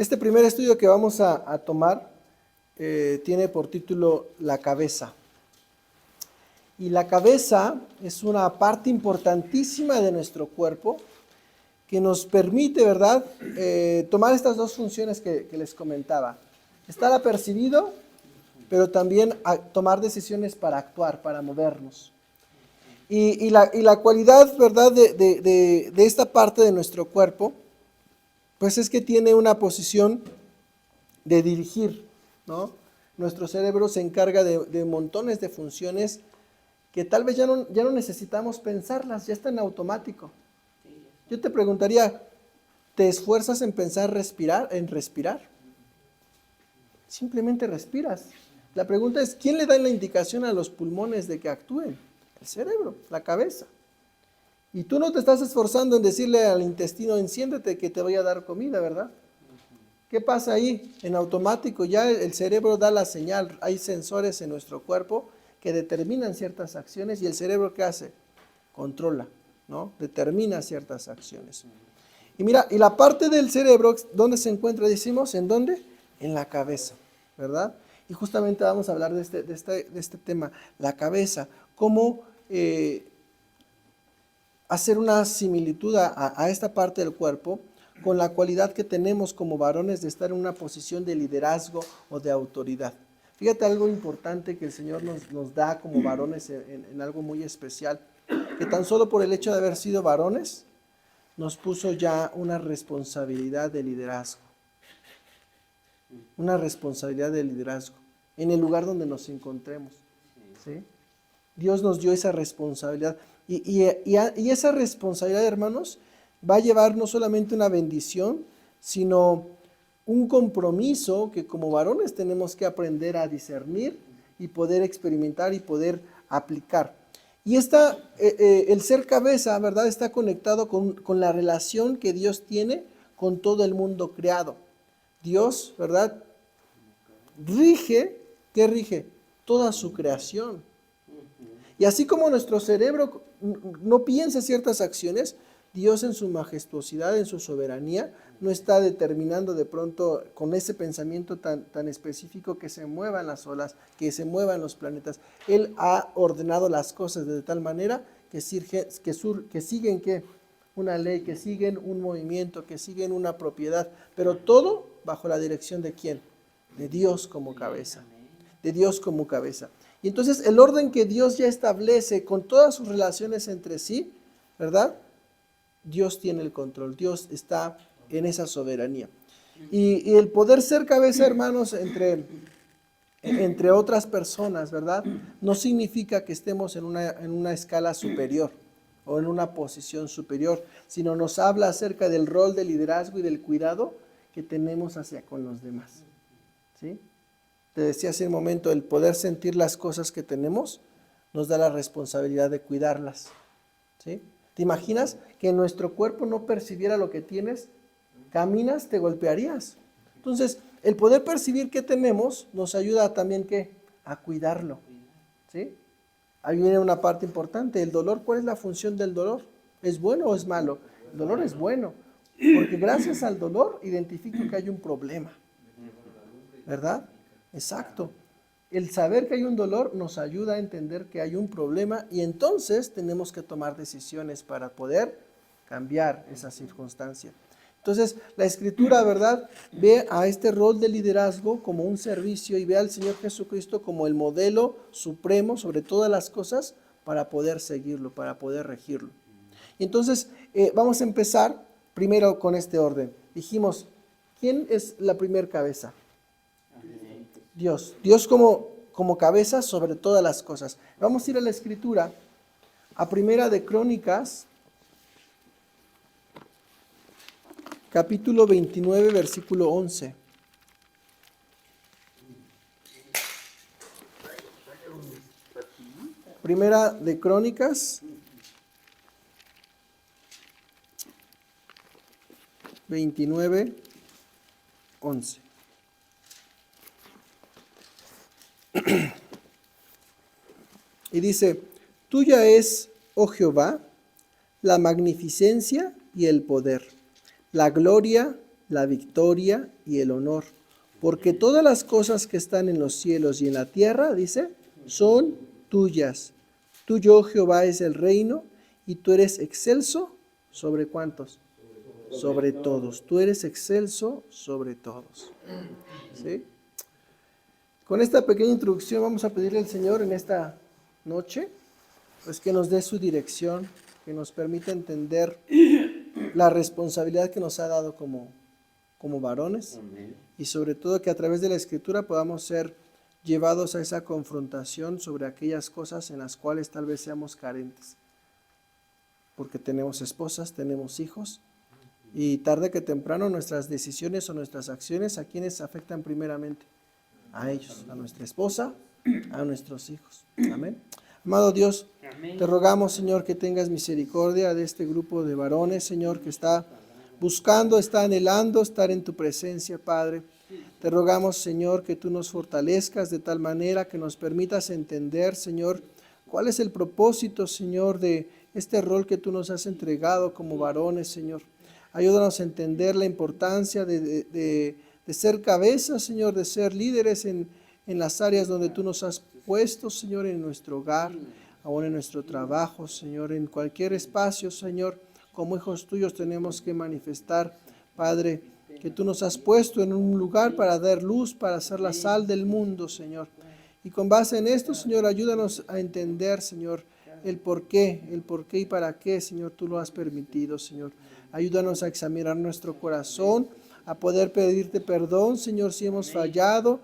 Este primer estudio que vamos a tomar tiene por título La cabeza. Y la cabeza es una parte importantísima de nuestro cuerpo que nos permite, ¿verdad?, tomar estas dos funciones que les comentaba. Estar apercibido, pero también tomar decisiones para actuar, para movernos. Y la cualidad, ¿verdad?, de esta parte de nuestro cuerpo, pues es que tiene una posición de dirigir, ¿no? Nuestro cerebro se encarga de montones de funciones que tal vez ya no necesitamos pensarlas, ya están en automático. Yo te preguntaría, ¿te esfuerzas en pensar en respirar? Simplemente respiras. La pregunta es, ¿quién le da la indicación a los pulmones de que actúen? El cerebro, la cabeza. Y tú no te estás esforzando en decirle al intestino, enciéndete que te voy a dar comida, ¿verdad? ¿Qué pasa ahí? En automático ya el cerebro da la señal. Hay sensores en nuestro cuerpo que determinan ciertas acciones y el cerebro, ¿qué hace? Controla, ¿no? Determina ciertas acciones. Y mira, y la parte del cerebro, ¿dónde se encuentra? Decimos, ¿en dónde? En la cabeza, ¿verdad? Y justamente vamos a hablar de este tema, la cabeza, cómo hacer una similitud a esta parte del cuerpo con la cualidad que tenemos como varones de estar en una posición de liderazgo o de autoridad. Fíjate algo importante que el Señor nos da como varones en algo muy especial, que tan solo por el hecho de haber sido varones, nos puso ya una responsabilidad de liderazgo. Una responsabilidad de liderazgo en el lugar donde nos encontremos, ¿sí? Dios nos dio esa responsabilidad. Y esa responsabilidad, hermanos, va a llevar no solamente una bendición, sino un compromiso que como varones tenemos que aprender a discernir y poder experimentar y poder aplicar. Y el ser cabeza, ¿verdad?, está conectado con la relación que Dios tiene con todo el mundo creado. Dios, ¿verdad?, rige, ¿qué rige? Toda su creación. Y así como nuestro cerebro no piensa ciertas acciones, Dios en su majestuosidad, en su soberanía, no está determinando de pronto con ese pensamiento tan específico que se muevan las olas, que se muevan los planetas. Él ha ordenado las cosas de tal manera que siguen ¿qué? Una ley, que siguen un movimiento, que siguen una propiedad, pero todo bajo la dirección ¿de quién? De Dios como cabeza. De Dios como cabeza. Y entonces el orden que Dios ya establece con todas sus relaciones entre sí, ¿verdad? Dios tiene el control, Dios está en esa soberanía. Y el poder ser cabeza, hermanos, entre otras personas, ¿verdad?, no significa que estemos en una escala superior o en una posición superior, sino nos habla acerca del rol de liderazgo y del cuidado que tenemos hacia con los demás, ¿sí? Te decía hace un momento, el poder sentir las cosas que tenemos nos da la responsabilidad de cuidarlas, ¿sí? ¿Te imaginas que nuestro cuerpo no percibiera lo que tienes? Caminas, te golpearías. Entonces, el poder percibir qué tenemos nos ayuda también ¿qué? A cuidarlo, ¿sí? Ahí viene una parte importante, el dolor. ¿Cuál es la función del dolor? ¿Es bueno o es malo? El dolor es bueno, porque gracias al dolor identifico que hay un problema, ¿verdad? Exacto. El saber que hay un dolor nos ayuda a entender que hay un problema y entonces tenemos que tomar decisiones para poder cambiar esa circunstancia. Entonces, la Escritura, ¿verdad?, ve a este rol de liderazgo como un servicio y ve al Señor Jesucristo como el modelo supremo sobre todas las cosas para poder seguirlo, para poder regirlo. Y entonces, vamos a empezar primero con este orden. Dijimos, ¿quién es la primer cabeza? Dios. Dios como cabeza sobre todas las cosas. Vamos a ir a la Escritura, a Primera de Crónicas, capítulo 29, versículo 11. Primera de Crónicas 29, 11. Y dice, tuya es, oh Jehová, la magnificencia y el poder, la gloria, la victoria y el honor. Porque todas las cosas que están en los cielos y en la tierra, dice, son tuyas. Tuyo, Jehová, es el reino, y tú eres excelso sobre ¿cuántos? Sobre todos. Tú eres excelso sobre todos. ¿Sí? Con esta pequeña introducción vamos a pedirle al Señor en esta noche, pues que nos dé su dirección, que nos permita entender la responsabilidad que nos ha dado como varones. Amén. Y sobre todo que a través de la Escritura podamos ser llevados a esa confrontación sobre aquellas cosas en las cuales tal vez seamos carentes. Porque tenemos esposas, tenemos hijos, y tarde que temprano nuestras decisiones o nuestras acciones, ¿a quienes afectan primeramente? A ellos, a nuestra esposa, a nuestros hijos. Amén. Amado Dios, te rogamos, Señor, que tengas misericordia de este grupo de varones, Señor, que está buscando, está anhelando estar en tu presencia, Padre. Te rogamos, Señor, que tú nos fortalezcas de tal manera que nos permitas entender, Señor, cuál es el propósito, Señor, de este rol que tú nos has entregado como varones, Señor. Ayúdanos a entender la importancia de ser cabeza, Señor, de ser líderes en las áreas donde tú nos has puesto, Señor, en nuestro hogar, aún en nuestro trabajo, Señor, en cualquier espacio, Señor. Como hijos tuyos tenemos que manifestar, Padre, que tú nos has puesto en un lugar para dar luz, para ser la sal del mundo, Señor. Y con base en esto, Señor, ayúdanos a entender, Señor, el por qué y para qué, Señor, tú lo has permitido, Señor. Ayúdanos a examinar nuestro corazón, a poder pedirte perdón, Señor, si hemos fallado,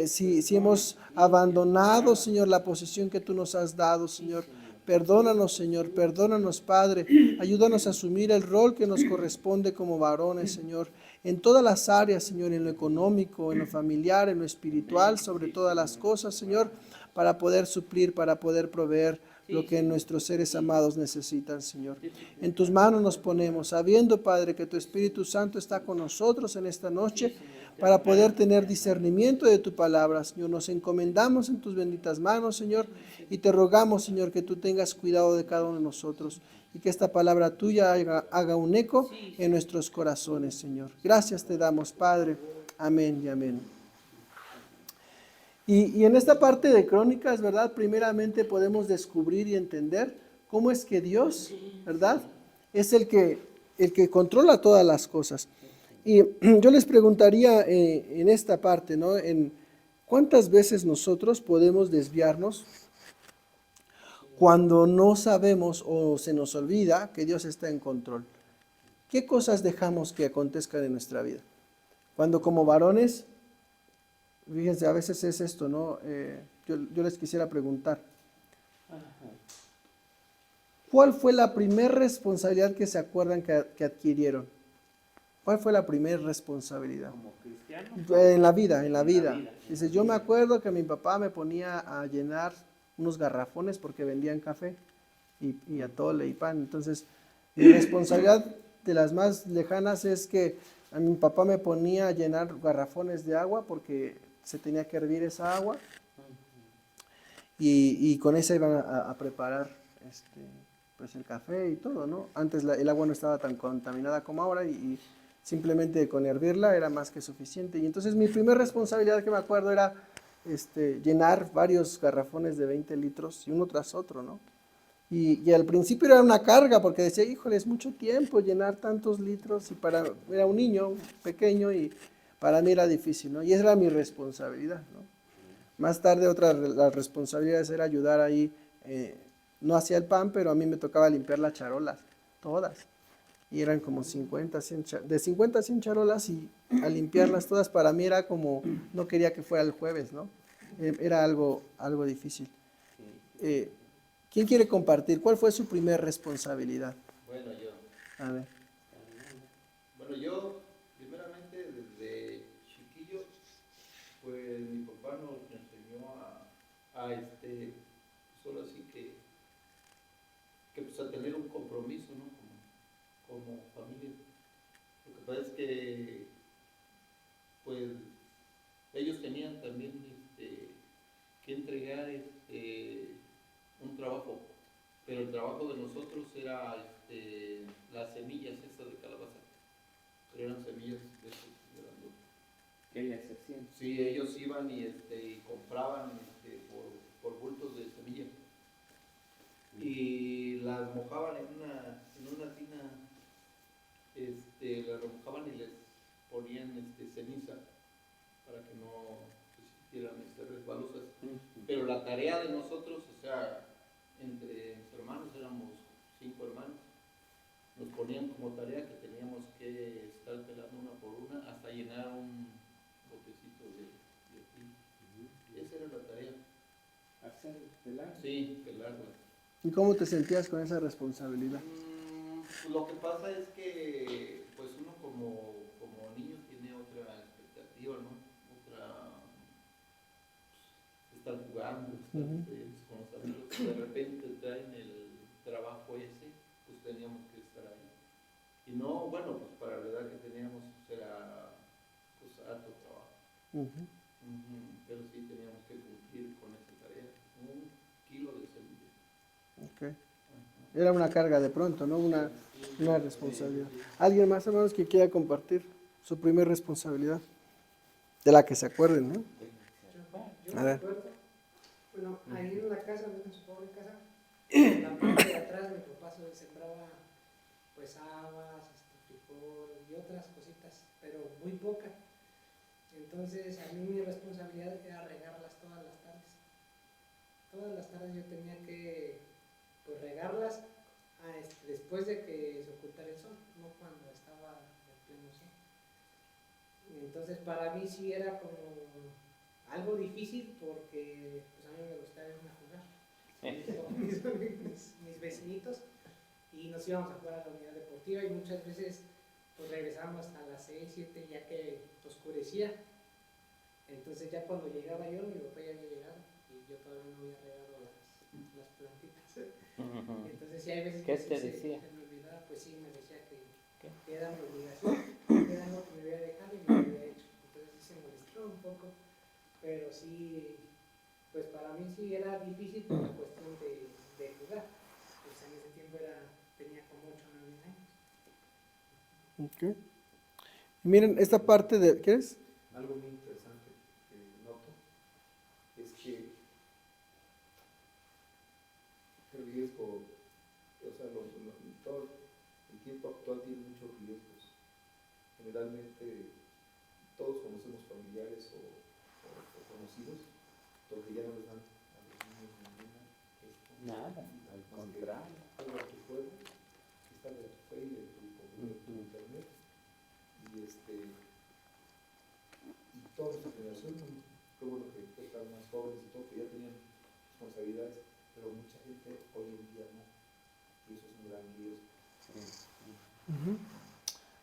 si hemos abandonado, Señor, la posición que tú nos has dado, Señor. Perdónanos, Señor, perdónanos, Padre. Ayúdanos a asumir el rol que nos corresponde como varones, Señor, en todas las áreas, Señor, en lo económico, en lo familiar, en lo espiritual, sobre todas las cosas, Señor, para poder suplir, para poder proveer lo que nuestros seres amados necesitan, Señor. En tus manos nos ponemos, sabiendo, Padre, que tu Espíritu Santo está con nosotros en esta noche para poder tener discernimiento de tu palabra, Señor. Nos encomendamos en tus benditas manos, Señor, y te rogamos, Señor, que tú tengas cuidado de cada uno de nosotros y que esta palabra tuya haga un eco en nuestros corazones, Señor. Gracias te damos, Padre. Amén y amén. Y en esta parte de Crónicas, ¿verdad? Primeramente podemos descubrir y entender cómo es que Dios, ¿verdad? Es el que controla todas las cosas. Y yo les preguntaría en esta parte, ¿no? En ¿cuántas veces nosotros podemos desviarnos cuando no sabemos o se nos olvida que Dios está en control? ¿Qué cosas dejamos que acontezcan en nuestra vida? Cuando como varones, fíjense, a veces es esto, ¿no? Yo les quisiera preguntar, ¿cuál fue la primera responsabilidad que se acuerdan que adquirieron? ¿Cuál fue la primera responsabilidad? ¿Como cristiano? En la vida. Dice, yo me acuerdo que mi papá me ponía a llenar unos garrafones porque vendían café y atole y pan. Entonces, mi responsabilidad de las más lejanas es que a mi papá me ponía a llenar garrafones de agua porque se tenía que hervir esa agua y con esa iban a preparar pues el café y todo, ¿no? Antes el agua no estaba tan contaminada como ahora y simplemente con hervirla era más que suficiente. Y entonces mi primera responsabilidad que me acuerdo era llenar varios garrafones de 20 litros y uno tras otro, ¿no? Y al principio era una carga porque decía, híjole, es mucho tiempo llenar tantos litros y era un niño pequeño y para mí era difícil, ¿no? Y esa era mi responsabilidad, ¿no? Más tarde otra de las responsabilidades era ayudar ahí, no hacía el pan, pero a mí me tocaba limpiar las charolas, todas. Y eran como 50, 100, de 50 a 100 charolas y a limpiarlas todas para mí era como, no quería que fuera el jueves, ¿no? Era algo difícil. ¿Quién quiere compartir? ¿Cuál fue su primera responsabilidad? Bueno, yo. A ver. Bueno, yo, primeramente, desde chiquillo, pues mi papá nos enseñó solo así que pues a tener un compromiso, ¿no? Como familia. Lo que pasa es que, pues, ellos tenían también que entregar un trabajo, pero el trabajo de nosotros era las semillas estas de calabaza. pero eran semillas de esas grandotas. ¿Qué le hacían? Sí, ellos iban y compraban por bultos de semillas y las mojaban en una tina, las remojaban y les ponían ceniza para que no se hicieran resbalosas. Pero la tarea de nosotros, o sea, entre mis hermanos, éramos 5 hermanos, nos ponían como tarea que teníamos que estar pelando una por una hasta llenar un botecito de pil. Esa era la tarea. ¿Hacer pelar? Sí, pelarla. ¿Y cómo te sentías con esa responsabilidad? Lo que pasa es que pues uno como niño tiene otra expectativa, ¿no? Estar jugando, con los amigos, de repente traen el trabajo ese, pues teníamos que estar ahí. Y no, bueno, pues para la edad que teníamos, pues era pues harto trabajo. Pero sí teníamos que cumplir con esa tarea. 1 kilo de semilla. Okay. Era una carga de pronto, ¿no? Una responsabilidad. ¿Alguien más, hermanos, que quiera compartir su primer responsabilidad? De la que se acuerden, ¿no? Yo A me ver. acuerdo, bueno, ahí en la casa, en su pobre casa, en la parte de atrás mi papá sembraba pues habas, frijol y otras cositas, pero muy poca. Entonces a mí mi responsabilidad era regarlas todas las tardes. Todas las tardes yo tenía que pues regarlas después de que se ocultara el sol, no cuando estaba en pleno sol. Y entonces para mí sí era como algo difícil porque pues a mí me gustaba irme a jugar con mis vecinitos y nos íbamos a jugar a la unidad deportiva y muchas veces pues regresábamos hasta las 6, 7 ya que oscurecía. Entonces ya cuando llegaba yo, mi papá ya había llegado y yo todavía no había regado las plantitas. Entonces sí hay veces ¿Qué que te sí decía? se me olvidaba, pues sí me decía que ¿Qué? era mi obligación, que era algo que me había dejado y me había hecho. Entonces sí se molestó un poco, pero sí, pues para mí sí era difícil por la cuestión de jugar. Pues en ese tiempo tenía como 8 o 9 años. Okay. Miren, esta parte de... ¿Quieres? Algo muy interesante que noto es que el riesgo, o sea, todo el tiempo actual tiene muchos riesgos. Generalmente todos conocemos familiares o conocidos donde ya no les dan a los niños ninguna Nada, al contrario. juega tu juego, está de tu fe y de tu internet y toda nuestra generación, qué bueno que están más jóvenes y todo, que ya tenían responsabilidades, pero mucha gente hoy en día no, y eso es un gran riesgo.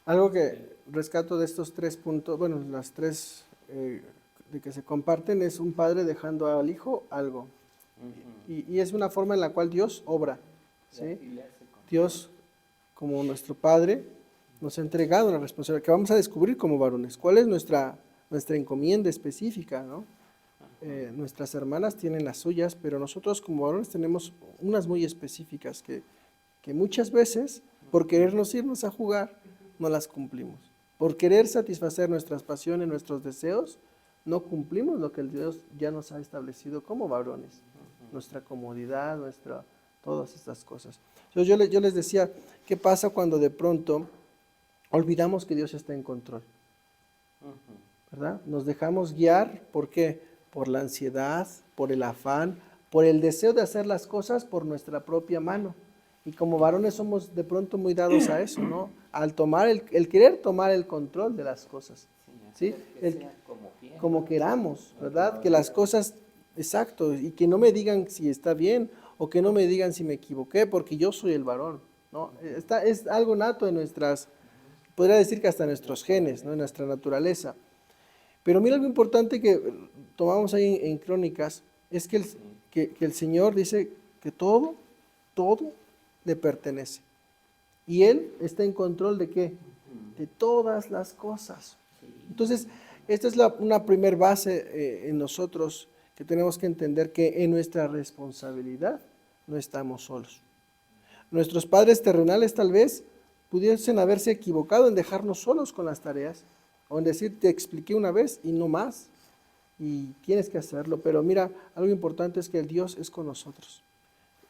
Algo que rescato de estos 3 puntos, bueno, las 3 de que se comparten es un padre dejando al hijo algo. Y es una forma en la cual Dios obra, ¿sí? Dios, como nuestro Padre, nos ha entregado una responsabilidad que vamos a descubrir como varones. ¿Cuál es nuestra encomienda específica, ¿no? Nuestras hermanas tienen las suyas, pero nosotros como varones tenemos unas muy específicas que muchas veces, por querernos irnos a jugar, no las cumplimos. Por querer satisfacer nuestras pasiones, nuestros deseos, no cumplimos lo que el Dios ya nos ha establecido como varones. Nuestra comodidad, todas estas cosas. Entonces yo les decía, ¿qué pasa cuando de pronto olvidamos que Dios está en control? ¿Verdad? Nos dejamos guiar, ¿por qué? Por la ansiedad, por el afán, por el deseo de hacer las cosas por nuestra propia mano. Y como varones somos de pronto muy dados a eso, ¿no? Al tomar el querer tomar el control de las cosas, ¿sí? Como queramos, ¿verdad? Que las cosas, exacto, y que no me digan si está bien o que no me digan si me equivoqué, porque yo soy el varón, ¿no? Es algo nato en podría decir que hasta nuestros genes, ¿no? En nuestra naturaleza. Pero mira algo importante que tomamos ahí en Crónicas, es que el Señor dice que todo le pertenece. Y Él está en control ¿de qué? De todas las cosas. Entonces, esta es una primer base en nosotros, que tenemos que entender que en nuestra responsabilidad no estamos solos. Nuestros padres terrenales tal vez pudiesen haberse equivocado en dejarnos solos con las tareas, o en decir, te expliqué una vez y no más, y tienes que hacerlo. Pero mira, algo importante es que el Dios es con nosotros.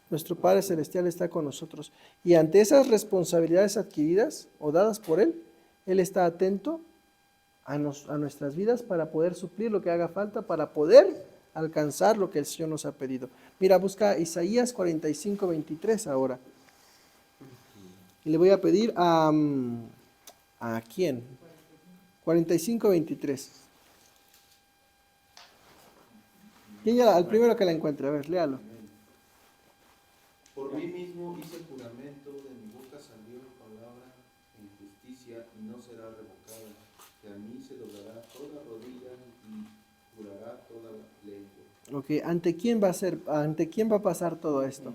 Nuestro Padre Celestial está con nosotros. Y ante esas responsabilidades adquiridas o dadas por Él, Él está atento a nuestras vidas para poder suplir lo que haga falta, para poder alcanzar lo que el Señor nos ha pedido. Mira, busca Isaías 45:23 ahora. Y le voy a pedir ¿a quién? 45:23. ¿Quién ya al primero que la encuentre? A ver, léalo. Por mí mismo hice juramento, de mi boca salió palabra en justicia y no será revocada, que a mí se doblará toda rodilla y jurará toda lengua. Ok, ¿ante quién va a pasar todo esto?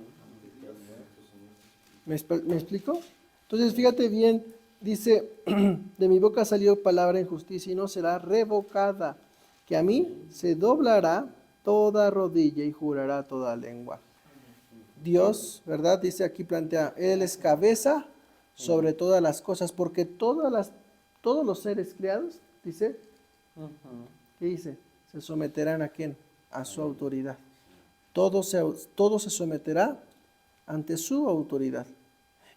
¿Me explico? Entonces, fíjate bien, dice, de mi boca salió palabra en justicia y no será revocada, que a mí se doblará toda rodilla y jurará toda lengua. Dios, ¿verdad? Dice aquí, plantea, Él es cabeza sobre todas las cosas, porque todos los seres creados, dice, ¿qué dice? Se someterán ¿a quién? A su autoridad. Todo se someterá ante su autoridad.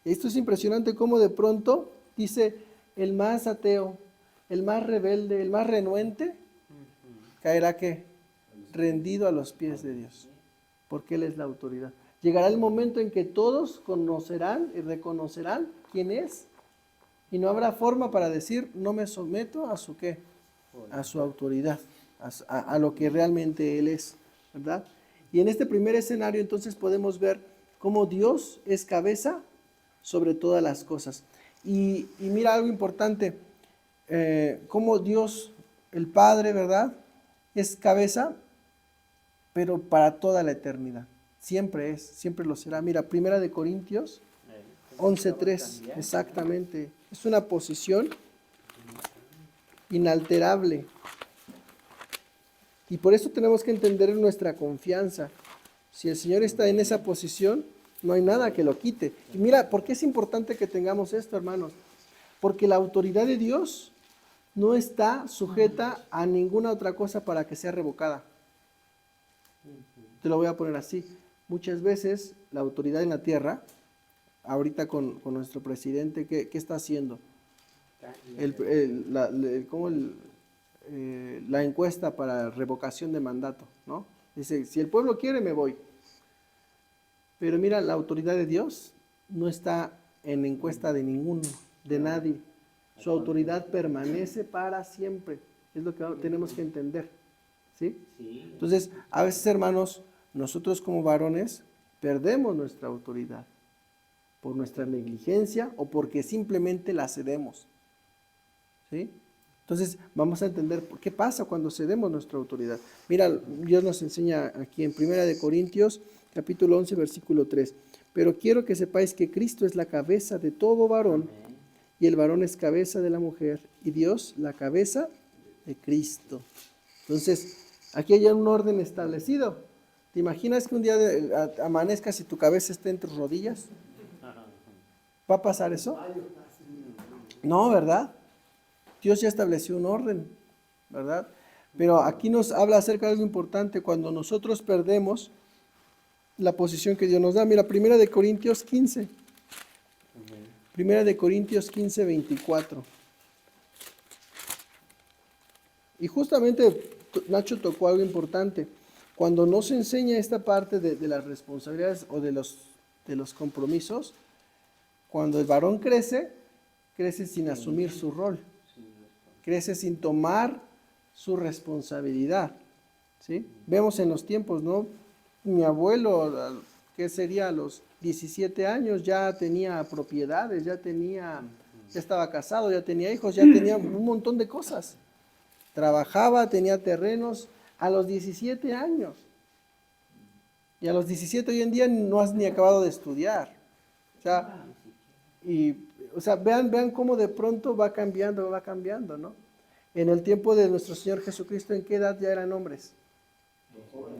Esto es impresionante cómo de pronto dice el más ateo, el más rebelde, el más renuente, caerá ¿qué? Rendido a los pies de Dios, porque Él es la autoridad. Llegará el momento en que todos conocerán y reconocerán quién es, y no habrá forma para decir, no me someto a su ¿qué? A su autoridad, a lo que realmente Él es, ¿verdad? Y en este primer escenario entonces podemos ver cómo Dios es cabeza sobre todas las cosas. Y mira algo importante, cómo Dios, el Padre, ¿verdad? Es cabeza, pero para toda la eternidad. Siempre lo será. Mira, 1 Corintios 11:3, exactamente. Es una posición inalterable. Y por eso tenemos que entender nuestra confianza. Si el Señor está en esa posición, no hay nada que lo quite. Y mira, ¿por qué es importante que tengamos esto, hermanos? Porque la autoridad de Dios no está sujeta a ninguna otra cosa para que sea revocada. Te lo voy a poner así. Muchas veces la autoridad en la tierra, ahorita con nuestro presidente, ¿qué está haciendo? La encuesta para revocación de mandato, ¿no? Dice, si el pueblo quiere, me voy. Pero mira, la autoridad de Dios no está en encuesta de nadie. Su autoridad permanece para siempre. Es lo que tenemos que entender, ¿sí? Entonces, a veces, hermanos, nosotros como varones perdemos nuestra autoridad por nuestra negligencia o porque simplemente la cedemos, ¿sí? Entonces, vamos a entender qué pasa cuando cedemos nuestra autoridad. Mira, Dios nos enseña aquí en 1 Corintios, capítulo 11, versículo 3. Pero quiero que sepáis que Cristo es la cabeza de todo varón, y el varón es cabeza de la mujer, y Dios la cabeza de Cristo. Entonces, aquí hay un orden establecido. ¿Te imaginas que un día amanezcas y tu cabeza esté en tus rodillas? ¿Va a pasar eso? No, ¿verdad? Dios ya estableció un orden, ¿verdad? Pero aquí nos habla acerca de algo importante. Cuando nosotros perdemos la posición que Dios nos da. Mira, 1 Corintios 15. 1 Corintios 15, 24. Y justamente Nacho tocó algo importante. Cuando no se enseña esta parte de las responsabilidades o de los compromisos, cuando el varón crece sin asumir su rol, crece sin tomar su responsabilidad, ¿sí? Vemos en los tiempos, ¿no? Mi abuelo, ¿qué sería? A los 17 años ya tenía propiedades, ya estaba casado, ya tenía hijos, ya tenía un montón de cosas. Trabajaba, tenía terrenos a los 17 años. Y a los 17 hoy en día no has ni acabado de estudiar. O sea, vean cómo de pronto va cambiando, ¿no? En el tiempo de nuestro Señor Jesucristo, ¿en qué edad ya eran hombres?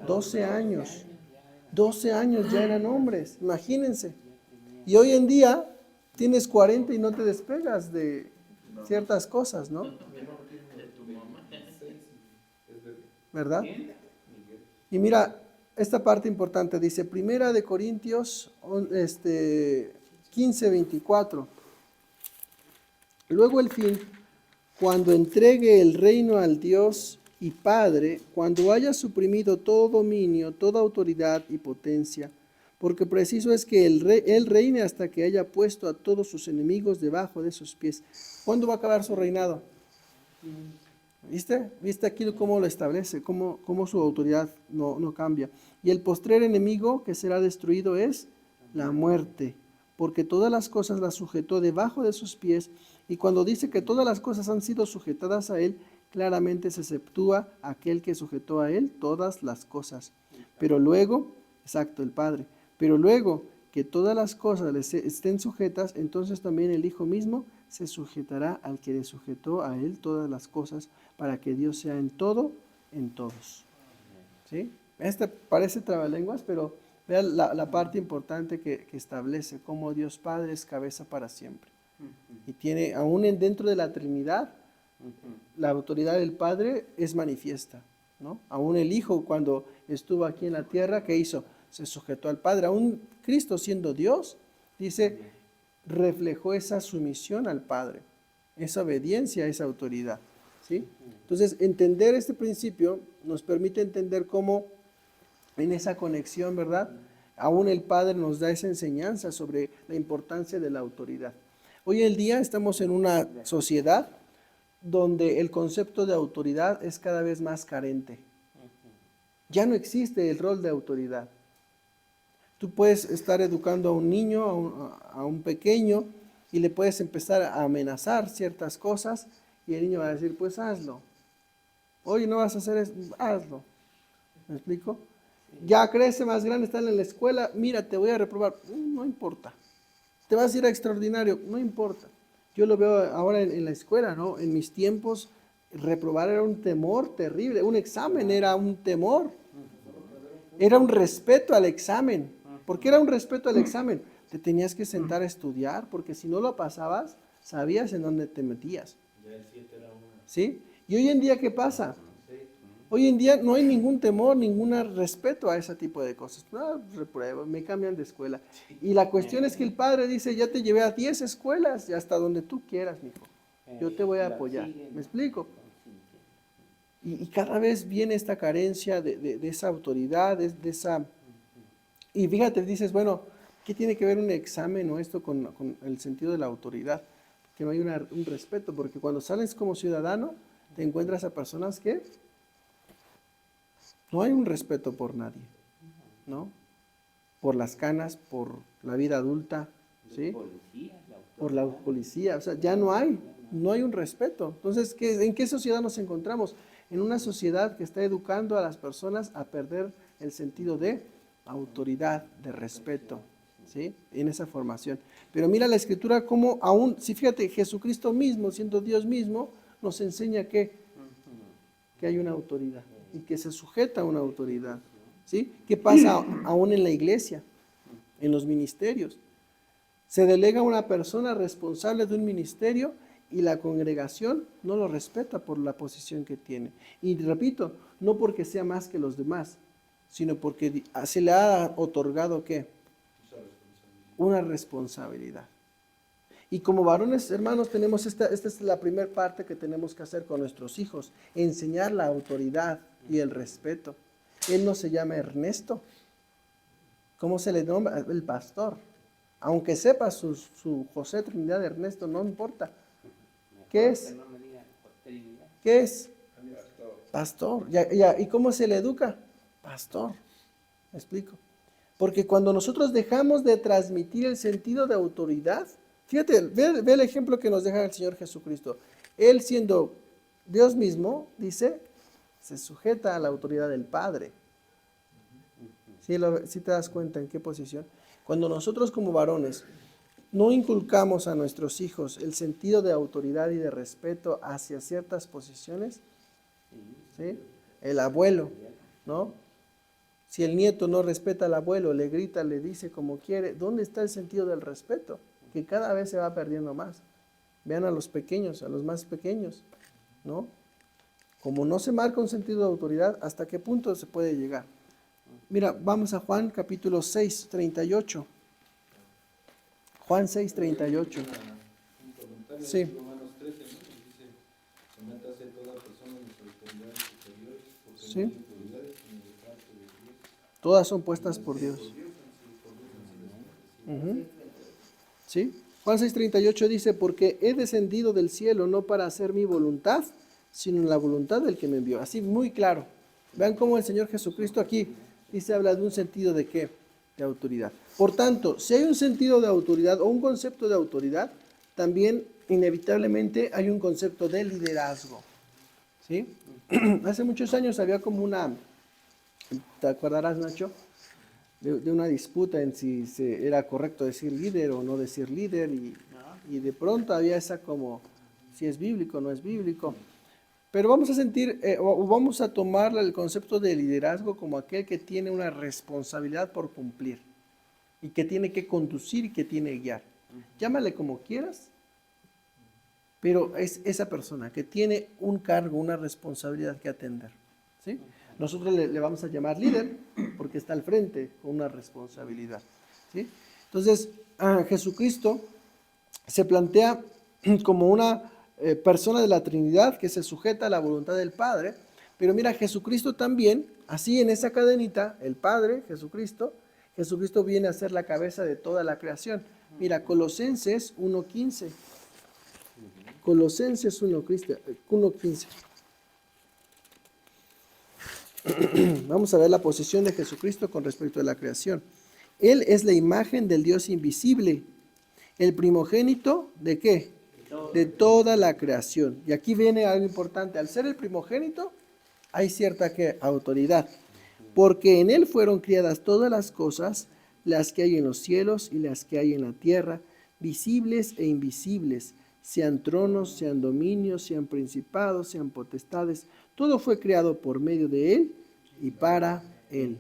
12 años. 12 años ya eran hombres, imagínense. Y hoy en día tienes 40 y no te despegas de No. ciertas cosas, ¿no? Mi hermano tiene Tu mamá. 6 y es bebé. ¿Verdad? ¿Quién? Miguel. Y mira, esta parte importante dice, Primera de Corintios 15, 24. Luego el fin, cuando entregue el reino al Dios y Padre, cuando haya suprimido todo dominio, toda autoridad y potencia, porque preciso es que él reine hasta que haya puesto a todos sus enemigos debajo de sus pies. ¿Cuándo va a acabar su reinado? ¿Viste? ¿Viste aquí cómo lo establece? Cómo su autoridad no cambia. Y el postrer enemigo que será destruido es la muerte, porque todas las cosas las sujetó debajo de sus pies, y cuando dice que todas las cosas han sido sujetadas a él, claramente se exceptúa aquel que sujetó a él todas las cosas. Pero luego, exacto, el Padre, pero luego que todas las cosas les estén sujetas, entonces también el Hijo mismo se sujetará al que le sujetó a él todas las cosas, para que Dios sea en todo, en todos. ¿Sí? Este parece trabalenguas, pero vean la parte importante que establece, cómo Dios Padre es cabeza para siempre. Y tiene, aún dentro de la Trinidad, la autoridad del Padre es manifiesta, ¿no? Aún el Hijo, cuando estuvo aquí en la tierra, ¿qué hizo? Se sujetó al Padre. Aún Cristo, siendo Dios, dice, reflejó esa sumisión al Padre, esa obediencia a esa autoridad, ¿sí? Entonces, entender este principio nos permite entender cómo en esa conexión, ¿verdad? Aún el Padre nos da esa enseñanza sobre la importancia de la autoridad. Hoy en día estamos en una sociedad donde el concepto de autoridad es cada vez más carente. Ya no existe el rol de autoridad. Tú puedes estar educando a un niño, a un pequeño, y le puedes empezar a amenazar ciertas cosas, y el niño va a decir, pues hazlo. Oye, no vas a hacer eso, hazlo. ¿Me explico? Ya crece más grande, está en la escuela, mira, te voy a reprobar. No importa. Te vas a ir a extraordinario, no importa. Yo lo veo ahora en la escuela, ¿no? En mis tiempos, reprobar era un temor terrible. Un examen era un temor. Era un respeto al examen. ¿Por qué era un respeto al examen? Te tenías que sentar a estudiar, porque si no lo pasabas, sabías en dónde te metías. ¿Sí? Y hoy en día, ¿qué pasa? Hoy en día no hay ningún temor, ningún respeto a ese tipo de cosas. No, repruebo, me cambian de escuela. Y la cuestión es que el Padre dice, ya te llevé a 10 escuelas y hasta donde tú quieras, mijo. Yo te voy a apoyar. ¿Me explico? Y cada vez viene esta carencia de esa autoridad, de esa... Y fíjate, dices, bueno, ¿qué tiene que ver un examen o esto con el sentido de la autoridad? Que no hay un respeto, porque cuando sales como ciudadano, te encuentras a personas que no hay un respeto por nadie, ¿no? Por las canas, por la vida adulta, ¿sí? Por la policía, o sea, ya no hay un respeto. Entonces, ¿en qué sociedad nos encontramos? En una sociedad que está educando a las personas a perder el sentido de autoridad, de respeto, ¿sí? En esa formación. Pero mira la Escritura como aún, si fíjate, Jesucristo mismo, siendo Dios mismo, nos enseña que hay una autoridad y que se sujeta a una autoridad, ¿sí? ¿Qué pasa aún en la iglesia, en los ministerios? Se delega a una persona responsable de un ministerio y la congregación no lo respeta por la posición que tiene. Y repito, no porque sea más que los demás, sino porque se le ha otorgado, ¿qué? Una responsabilidad. Y como varones, hermanos, tenemos esta es la primera parte que tenemos que hacer con nuestros hijos, enseñar la autoridad y el respeto. Él no se llama Ernesto. ¿Cómo se le nombra? El pastor. Aunque sepa su José Trinidad Ernesto, no importa. ¿Qué es? ¿Qué es? Pastor. ¿Y cómo se le educa? Pastor. ¿Me explico? Porque cuando nosotros dejamos de transmitir el sentido de autoridad, fíjate, ve el ejemplo que nos deja el Señor Jesucristo. Él siendo Dios mismo, dice, se sujeta a la autoridad del Padre. ¿Sí te das cuenta en qué posición? Cuando nosotros como varones no inculcamos a nuestros hijos el sentido de autoridad y de respeto hacia ciertas posiciones, ¿sí? El abuelo, ¿no? Si el nieto no respeta al abuelo, le grita, le dice como quiere, ¿dónde está el sentido del respeto? que cada vez se va perdiendo más. Vean a los pequeños, a los más pequeños, ¿no? Como no se marca un sentido de autoridad, ¿hasta qué punto se puede llegar? Mira, vamos a Juan capítulo 6, 38. Juan 6, 38. Un comentario Sí. en Romanos 13, ¿no? Dice, sométase toda persona en sus autoridades superiores, porque Sí. no hay autoridades sino de parte de Dios. Todas son puestas por Dios. Ujú. ¿Sí? Juan 6:38 dice, porque he descendido del cielo no para hacer mi voluntad, sino la voluntad del que me envió. Así muy claro. Vean cómo el Señor Jesucristo aquí dice, habla de un sentido de qué? De autoridad. Por tanto, si hay un sentido de autoridad o un concepto de autoridad, también inevitablemente hay un concepto de liderazgo. ¿Sí? Hace muchos años había como una, ¿te acordarás, Nacho? De una disputa en si era correcto decir líder o no decir líder y de pronto había esa como si es bíblico o no es bíblico. Pero vamos a sentir o vamos a tomar el concepto de liderazgo como aquel que tiene una responsabilidad por cumplir y que tiene que conducir y que tiene que guiar. Llámale como quieras, pero es esa persona que tiene un cargo, una responsabilidad que atender. ¿Sí? Nosotros le vamos a llamar líder porque está al frente con una responsabilidad. ¿Sí? Entonces, Jesucristo se plantea como una persona de la Trinidad que se sujeta a la voluntad del Padre, pero mira, Jesucristo también, así en esa cadenita, el Padre, Jesucristo viene a ser la cabeza de toda la creación. Mira, Colosenses 1:15. Colosenses 1:15. Vamos a ver la posición de Jesucristo con respecto a la creación. Él es la imagen del Dios invisible, el primogénito ¿de qué? De toda la creación. Y aquí viene algo importante. Al ser el primogénito, hay cierta ¿qué? Autoridad. Porque en él fueron criadas todas las cosas, las que hay en los cielos y las que hay en la tierra, visibles e invisibles, sean tronos, sean dominios, sean principados, sean potestades. Todo fue creado por medio de él y para él.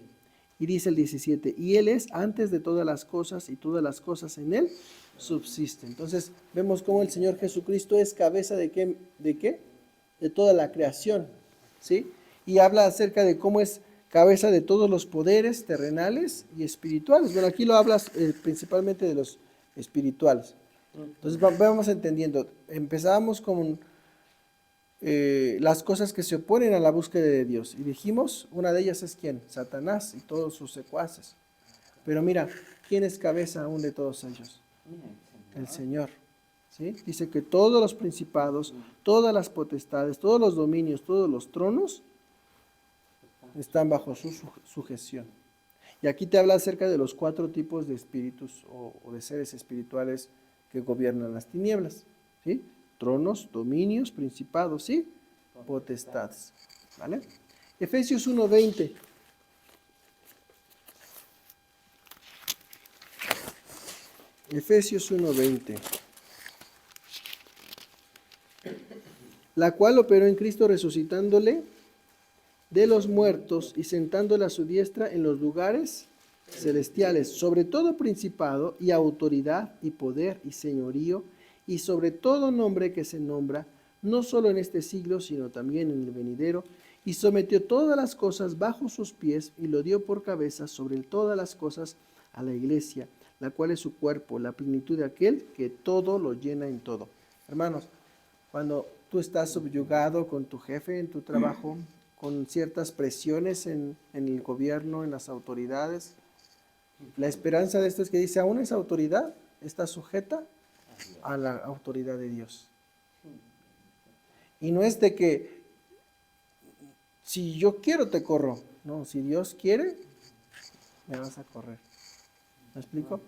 Y dice el 17, y él es antes de todas las cosas y todas las cosas en él subsisten. Entonces vemos cómo el Señor Jesucristo es cabeza de qué, de toda la creación, ¿sí? Y habla acerca de cómo es cabeza de todos los poderes terrenales y espirituales. Bueno, aquí lo hablas principalmente de los espirituales. Entonces vamos entendiendo. Empezábamos con las cosas que se oponen a la búsqueda de Dios. Y dijimos, una de ellas es ¿quién? Satanás y todos sus secuaces. Pero mira, ¿quién es cabeza aún de todos ellos? El Señor. ¿Sí? Dice que todos los principados, todas las potestades, todos los dominios, todos los tronos están bajo su sujeción. Y aquí te habla acerca de los 4 tipos de espíritus o de seres espirituales que gobiernan las tinieblas. ¿Sí? Tronos, dominios, principados y potestades. ¿Vale? Efesios 1:20. Efesios 1:20. La cual operó en Cristo resucitándole de los muertos y sentándole a su diestra en los lugares celestiales, sobre todo principado y autoridad y poder y señorío, y sobre todo nombre que se nombra, no solo en este siglo, sino también en el venidero, y sometió todas las cosas bajo sus pies, y lo dio por cabeza sobre todas las cosas a la iglesia, la cual es su cuerpo, la plenitud de aquel que todo lo llena en todo. Hermanos, cuando tú estás subyugado con tu jefe en tu trabajo, con ciertas presiones en el gobierno, en las autoridades, la esperanza de esto es que dice, aún esa autoridad está sujeta a la autoridad de Dios. Y no es de que si yo quiero te corro, no, si Dios quiere, me vas a correr. ¿Me explico?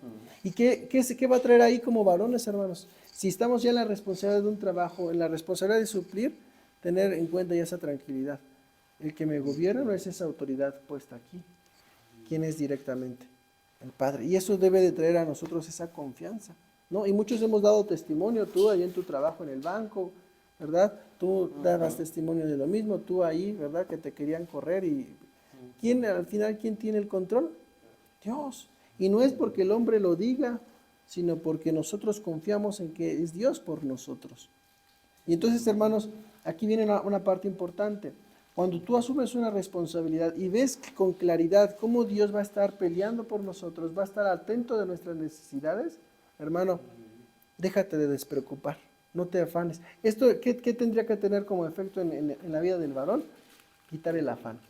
¿Y qué va a traer ahí como varones, hermanos? Si estamos ya en la responsabilidad de un trabajo, en la responsabilidad de suplir, tener en cuenta ya esa tranquilidad. El que me gobierna no es esa autoridad puesta aquí. ¿Quién es directamente? El Padre. Y eso debe de traer a nosotros esa confianza, ¿no? Y muchos hemos dado testimonio, tú ahí en tu trabajo en el banco, ¿verdad? Tú dabas testimonio de lo mismo, tú ahí, ¿verdad? Que te querían correr y ¿quién al final quién tiene el control? Dios. Y no es porque el hombre lo diga, sino porque nosotros confiamos en que es Dios por nosotros. Y entonces, hermanos, aquí viene una parte importante. Cuando tú asumes una responsabilidad y ves con claridad cómo Dios va a estar peleando por nosotros, va a estar atento de nuestras necesidades, hermano, déjate de despreocupar, no te afanes. ¿Esto qué tendría que tener como efecto en la vida del varón? Quitar el afán,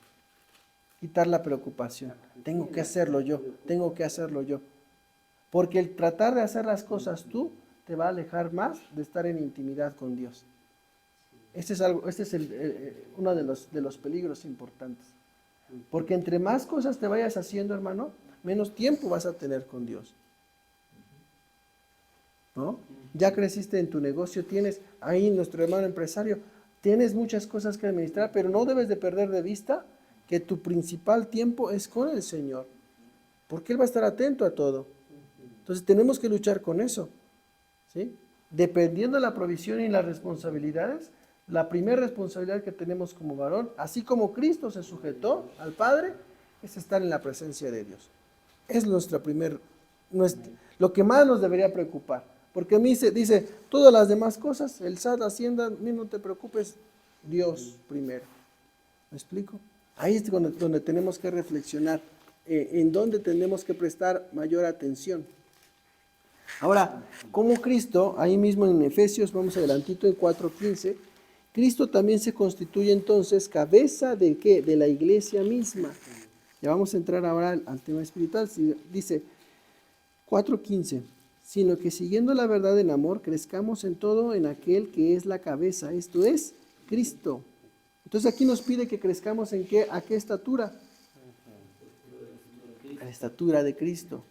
quitar la preocupación. Tengo que hacerlo yo, tengo que hacerlo yo. Porque el tratar de hacer las cosas tú te va a alejar más de estar en intimidad con Dios. Este es uno de los peligros importantes. Porque entre más cosas te vayas haciendo, hermano, menos tiempo vas a tener con Dios. ¿No? Ya creciste en tu negocio, tienes ahí nuestro hermano empresario, tienes muchas cosas que administrar, pero no debes de perder de vista que tu principal tiempo es con el Señor. Porque Él va a estar atento a todo. Entonces tenemos que luchar con eso. ¿Sí? Dependiendo de la provisión y las responsabilidades, la primera responsabilidad que tenemos como varón, así como Cristo se sujetó al Padre, es estar en la presencia de Dios. Es lo que más nos debería preocupar. Porque a mí dice, todas las demás cosas, el SAT, Hacienda, no te preocupes, Dios primero. ¿Me explico? Ahí es donde tenemos que reflexionar, en donde tenemos que prestar mayor atención. Ahora, como Cristo, ahí mismo en Efesios, vamos adelantito en 4:15, Cristo también se constituye entonces cabeza ¿de qué? De la iglesia misma. Ya vamos a entrar ahora al tema espiritual. Dice 4:15, sino que siguiendo la verdad en amor, crezcamos en todo en aquel que es la cabeza, esto es Cristo. Entonces aquí nos pide que crezcamos ¿en qué? ¿A qué estatura? A la estatura de Cristo.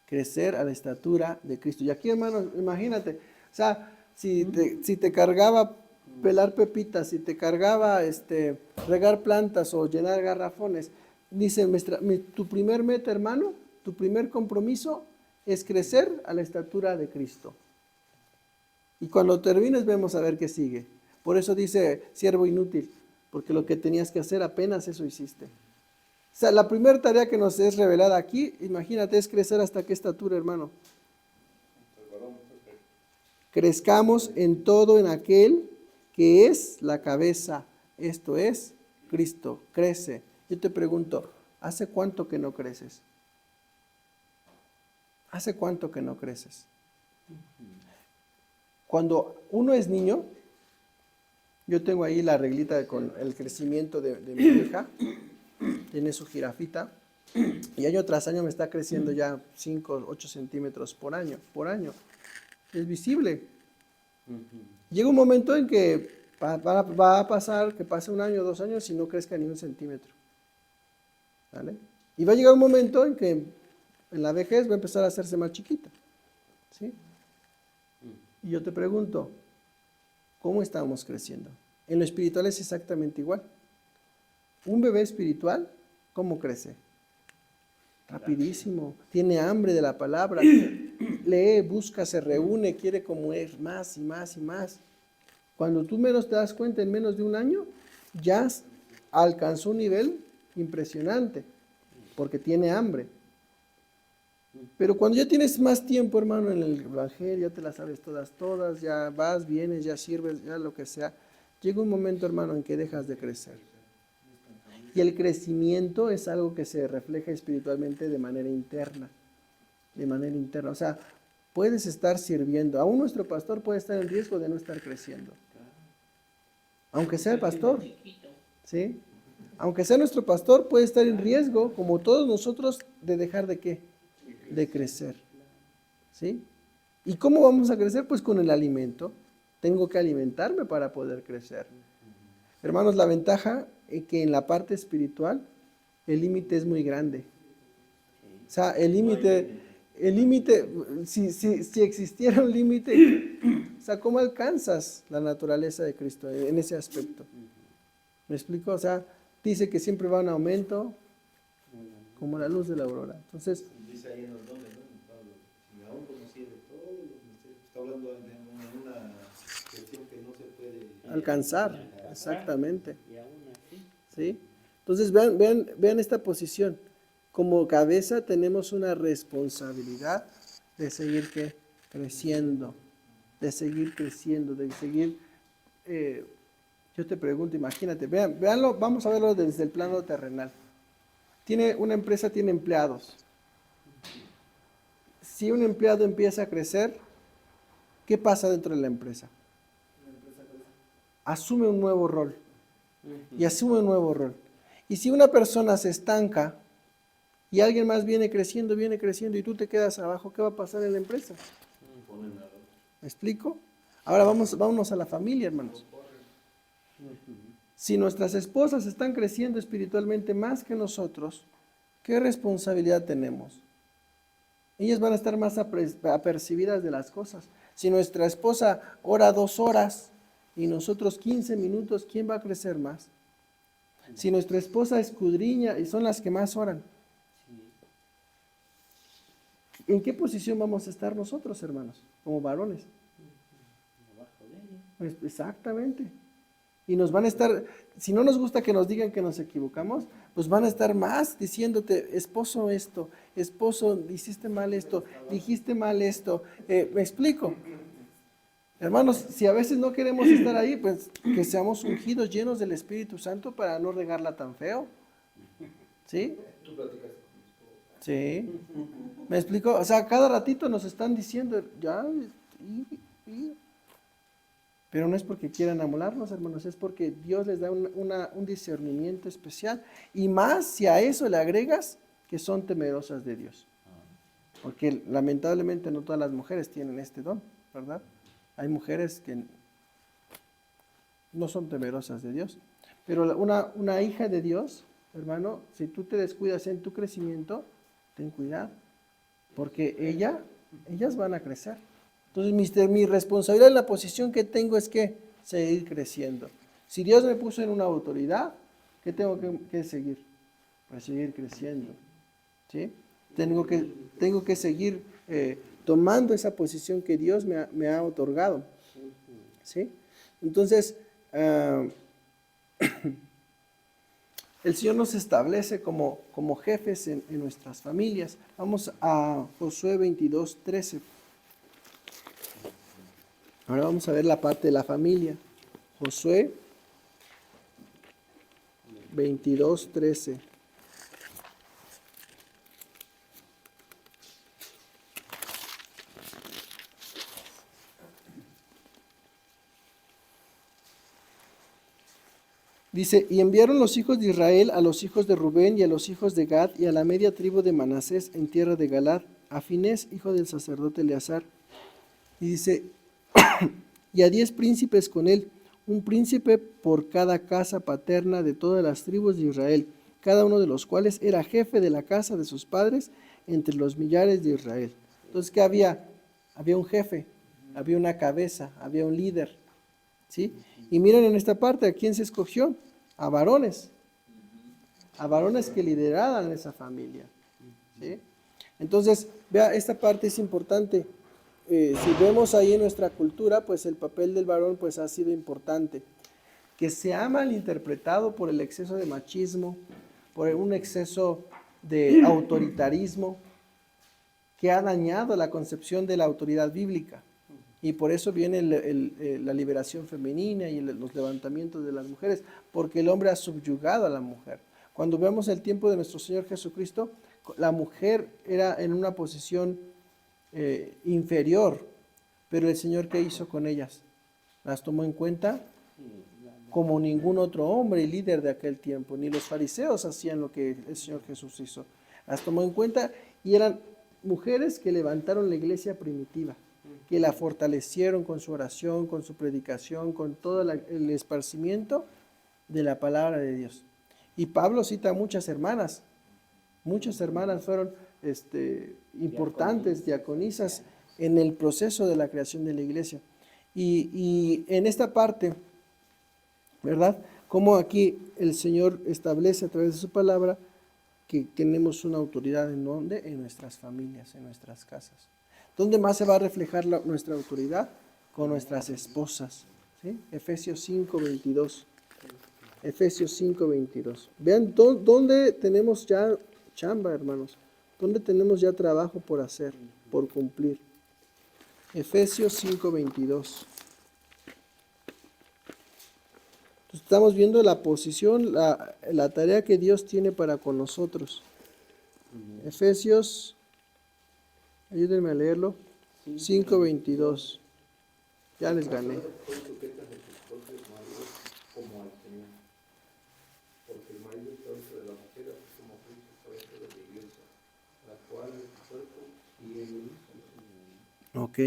Crecer a la estatura de Cristo. Y aquí, hermanos, imagínate, o sea, si te cargaba pelar pepitas, si te cargaba regar plantas o llenar garrafones, dice, tu primer meta, hermano, tu primer compromiso es crecer a la estatura de Cristo. Y cuando termines vemos a ver qué sigue. Por eso dice, siervo inútil, porque lo que tenías que hacer apenas eso hiciste. O sea, la primera tarea que nos es revelada aquí, imagínate, es crecer hasta qué estatura, hermano. Crezcamos en todo en aquel que es la cabeza, esto es Cristo. Crece. Yo te pregunto, ¿hace cuánto que no creces? ¿Hace cuánto que no creces? Cuando uno es niño, yo tengo ahí la reglita con el crecimiento de mi hija, tiene su jirafita, y año tras año me está creciendo ya 5, 8 centímetros por año. Es visible. Llega un momento en que va a pasar, que pase 1 año, 2 años y no crezca ni 1 centímetro. ¿Vale? Y va a llegar un momento en que en la vejez va a empezar a hacerse más chiquita. ¿Sí? Y yo te pregunto, ¿cómo estamos creciendo? En lo espiritual es exactamente igual. Un bebé espiritual, ¿cómo crece? Rapidísimo. Tiene hambre de la palabra. Lee, busca, se reúne, quiere comer más y más y más. Cuando tú menos te das cuenta, en menos de 1 año, ya alcanzó un nivel impresionante, porque tiene hambre. Pero cuando ya tienes más tiempo, hermano, en el evangelio, ya te las sabes todas, ya vas, vienes, ya sirves, ya lo que sea, llega un momento, hermano, en que dejas de crecer. Y el crecimiento es algo que se refleja espiritualmente de manera interna. O sea, puedes estar sirviendo. Aún nuestro pastor puede estar en riesgo de no estar creciendo. Aunque sea el pastor. ¿Sí? Aunque sea nuestro pastor, puede estar en riesgo, como todos nosotros, de dejar de ¿qué? De crecer. ¿Sí? ¿Y cómo vamos a crecer? Pues con el alimento. Tengo que alimentarme para poder crecer. Hermanos, la ventaja es que en la parte espiritual el límite es muy grande. O sea, el límite, si existiera un límite, o sea, ¿cómo alcanzas la naturaleza de Cristo en ese aspecto? ¿Me explico? O sea, dice que siempre va en aumento, como la luz de la aurora. Entonces, dice ahí en los dones, ¿no? Pablo, si aún conociera todos los misterios, está hablando de una cuestión que no se puede alcanzar, exactamente. Y aún así, ¿Sí? Entonces vean esta posición. Como cabeza tenemos una responsabilidad de seguir ¿qué? creciendo, de seguir creciendo, de seguir... yo te pregunto, imagínate, véanlo, vamos a verlo desde el plano terrenal. Una empresa tiene empleados. Si un empleado empieza a crecer, ¿qué pasa dentro de la empresa? Asume un nuevo rol. Y asume un nuevo rol. Y si una persona se estanca y alguien más viene creciendo y tú te quedas abajo, ¿qué va a pasar en la empresa? ¿Me explico? Ahora vámonos a la familia, hermanos. Si nuestras esposas están creciendo espiritualmente más que nosotros, ¿qué responsabilidad tenemos? Ellas van a estar más apercibidas de las cosas. Si nuestra esposa ora 2 horas y nosotros 15 minutos, ¿quién va a crecer más? Si nuestra esposa escudriña y son las que más oran, ¿en qué posición vamos a estar nosotros, hermanos, como varones? Pues exactamente. Y nos van a estar, si no nos gusta que nos digan que nos equivocamos, pues van a estar más diciéndote, esposo esto, esposo, hiciste mal esto, dijiste mal esto. ¿Me explico? Hermanos, si a veces no queremos estar ahí, pues que seamos ungidos, llenos del Espíritu Santo para no regarla tan feo. ¿Sí? Tú platicaste con mi esposa. Sí. ¿Me explico? O sea, cada ratito nos están diciendo, ya, pero no es porque quieran amolarnos, hermanos, es porque Dios les da un discernimiento especial. Y más si a eso le agregas que son temerosas de Dios. Porque lamentablemente no todas las mujeres tienen este don, ¿verdad? Hay mujeres que no son temerosas de Dios. Pero una hija de Dios, hermano, si tú te descuidas en tu crecimiento, ten cuidado. Porque ellas van a crecer. Entonces mi responsabilidad en la posición que tengo es que seguir creciendo. Si Dios me puso en una autoridad, ¿qué tengo que seguir? Pues seguir creciendo. ¿Sí? Tengo que seguir tomando esa posición que Dios me ha otorgado. ¿Sí? Entonces, el Señor nos establece como jefes en nuestras familias. Vamos a Josué 22:13. Ahora vamos a ver la parte de la familia. Josué 22:13. Dice, y enviaron los hijos de Israel a los hijos de Rubén y a los hijos de Gad y a la media tribu de Manasés en tierra de Galad, a Finés, hijo del sacerdote Eleazar. Y dice, y a 10 príncipes con él, un príncipe por cada casa paterna de todas las tribus de Israel, cada uno de los cuales era jefe de la casa de sus padres entre los millares de Israel. Entonces, ¿qué había? Había un jefe, había una cabeza, había un líder, ¿sí? Y miren en esta parte, ¿a quién se escogió? A varones que lideraran esa familia, ¿sí? Entonces, vea, esta parte es importante. Si vemos ahí en nuestra cultura, pues el papel del varón pues ha sido importante. Que se ha malinterpretado por el exceso de machismo, por un exceso de autoritarismo, que ha dañado la concepción de la autoridad bíblica. Y por eso viene la liberación femenina y los levantamientos de las mujeres, porque el hombre ha subyugado a la mujer. Cuando vemos el tiempo de nuestro Señor Jesucristo, la mujer era en una posición inferior, pero el Señor, ¿qué hizo con ellas? Las tomó en cuenta como ningún otro hombre y líder de aquel tiempo, ni los fariseos hacían lo que el Señor Jesús hizo. Las tomó en cuenta y eran mujeres que levantaron la iglesia primitiva, que la fortalecieron con su oración, con su predicación, con todo el esparcimiento de la palabra de Dios. Y Pablo cita a muchas hermanas fueron importantes, diaconisas en el proceso de la creación de la iglesia. Y en esta parte, ¿verdad? Como aquí el Señor establece a través de su palabra que tenemos una autoridad ¿en dónde? En nuestras familias, en nuestras casas. ¿Dónde más se va a reflejar nuestra autoridad? Con nuestras esposas. ¿Sí? Efesios 5:22. Efesios 5:22. Vean dónde tenemos ya chamba, hermanos. ¿Dónde tenemos ya trabajo por hacer, por cumplir? Efesios 5:22. Estamos viendo la posición, la tarea que Dios tiene para con nosotros. Efesios, ayúdenme a leerlo, 5:22. Ya les gané. Soy sujetas a sus propios maridos como al Señor, porque el marido está dentro de la mujer, así como Cristo está dentro de la iglesia, la cual es su cuerpo y él mismo. Ok.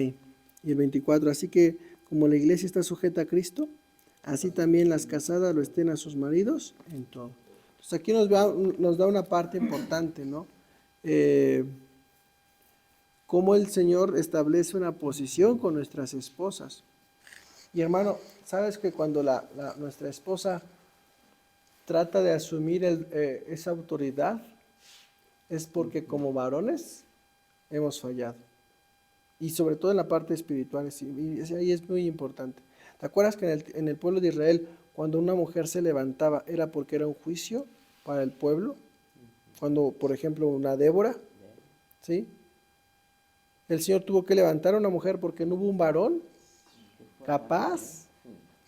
Y el 24, así que como la iglesia está sujeta a Cristo, así también las casadas lo estén a sus maridos en todo. Entonces aquí nos da una parte importante, ¿no? Cómo el Señor establece una posición con nuestras esposas. Y hermano, ¿sabes que cuando nuestra esposa trata de asumir esa autoridad, es porque como varones hemos fallado? Y sobre todo en la parte espiritual, y ahí es muy importante. ¿Te acuerdas que en el pueblo de Israel, cuando una mujer se levantaba, era porque era un juicio para el pueblo? Cuando, por ejemplo, una Débora, ¿sí? El Señor tuvo que levantar a una mujer porque no hubo un varón capaz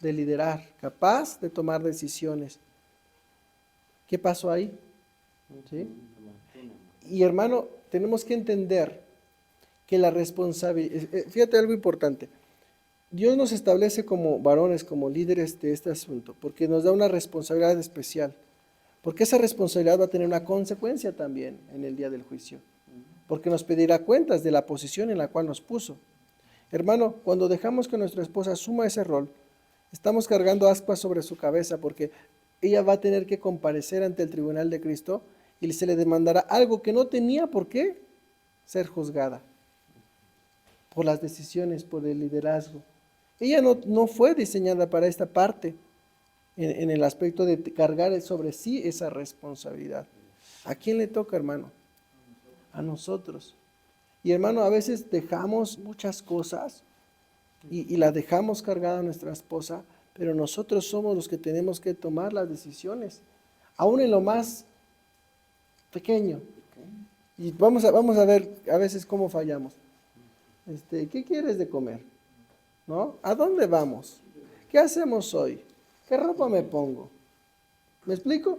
de liderar, capaz de tomar decisiones. ¿Qué pasó ahí? ¿Sí? Y hermano, tenemos que entender que la responsabilidad, fíjate algo importante, Dios nos establece como varones, como líderes de este asunto, porque nos da una responsabilidad especial, porque esa responsabilidad va a tener una consecuencia también en el día del juicio, porque nos pedirá cuentas de la posición en la cual nos puso. Hermano, cuando dejamos que nuestra esposa asuma ese rol, estamos cargando ascuas sobre su cabeza, porque ella va a tener que comparecer ante el tribunal de Cristo y se le demandará algo que no tenía por qué ser juzgada, por las decisiones, por el liderazgo. Ella no fue diseñada para esta parte, en el aspecto de cargar sobre sí esa responsabilidad. ¿A quién le toca, hermano? A nosotros. Y hermano, a veces dejamos muchas cosas y la dejamos cargada a nuestra esposa, pero nosotros somos los que tenemos que tomar las decisiones, aún en lo más pequeño. Y vamos a ver a veces cómo fallamos. ¿Qué quieres de comer? ¿No? ¿A dónde vamos? ¿Qué hacemos hoy? ¿Qué ropa me pongo? ¿Me explico?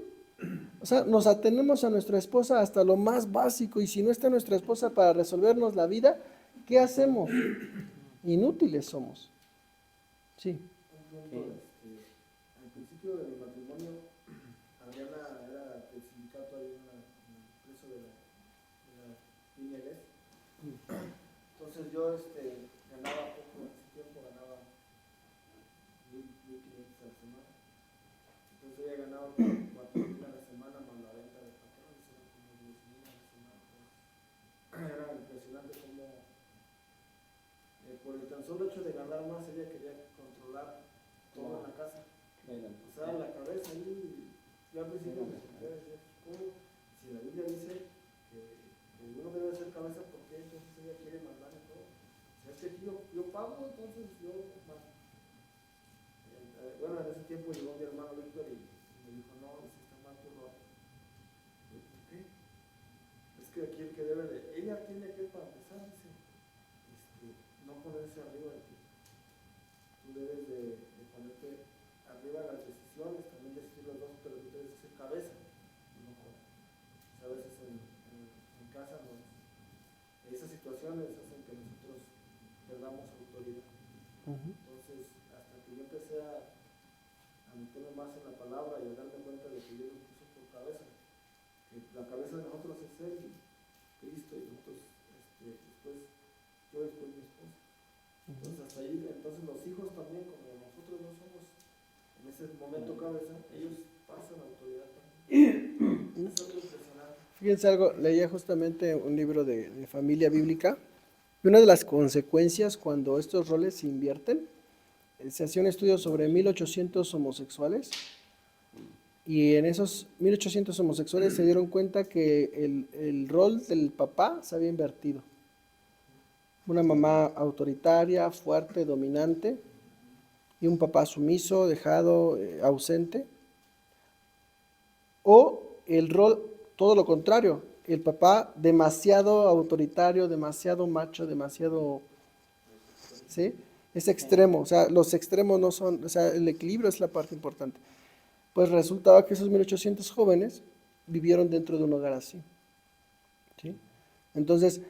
O sea, nos atenemos a nuestra esposa hasta lo más básico, y si no está nuestra esposa para resolvernos la vida, ¿qué hacemos? Inútiles somos. Sí. Al principio de mi matrimonio, Adriana era del sindicato ahí en la empresa de la INLS. Entonces yo ganaba poco, en ese tiempo ganaba 1,500 a la semana. Entonces ella ganaba 4,000 a la semana más la venta de patrones, eran como 10,000 a la semana. Era impresionante como por el tan solo hecho de ganar más, ella quería controlar todo en la casa. O sea, la cabeza ahí, yo al principio me decía, si la Biblia dice que uno debe ser cabeza, ¿por qué entonces ella quiere mandar en todo? Si es que aquí yo pago, entonces yo mando. Bueno, en ese tiempo llegó mi hermano Víctor y me dijo, no, si está mal tu rol. ¿Por qué? Es que aquí el que debe de, ella tiene que, para empezar, dice, no ponerse arriba de ti. Tú debes de ponerte arriba de las decisiones, también decidir los dos, pero tú debes ser cabeza. No, a veces en casa esas situaciones hacen que nosotros perdamos autoridad. Entonces, hasta que yo empecé a meterme más en la palabra y a darme cuenta de que Dios nos puso por cabeza, que la cabeza de nosotros es Él, Cristo, y nosotros después, yo después mi esposa. Entonces hasta ahí, entonces los hijos también, como nosotros no somos en ese momento cabeza, ellos pasan autoridad también. Es algo impresionante. Fíjense algo, leía justamente un libro de familia bíblica, y una de las consecuencias cuando estos roles se invierten, se hacía un estudio sobre 1,800 homosexuales, y en esos 1,800 homosexuales se dieron cuenta que el rol del papá se había invertido. Una mamá autoritaria, fuerte, dominante, y un papá sumiso, dejado, ausente. O el rol, todo lo contrario, el papá demasiado autoritario, demasiado macho, demasiado ¿sí? Es extremo, o sea, los extremos no son, o sea, el equilibrio es la parte importante. Pues resultaba que esos 1800 jóvenes vivieron dentro de un hogar así, ¿sí? Entonces,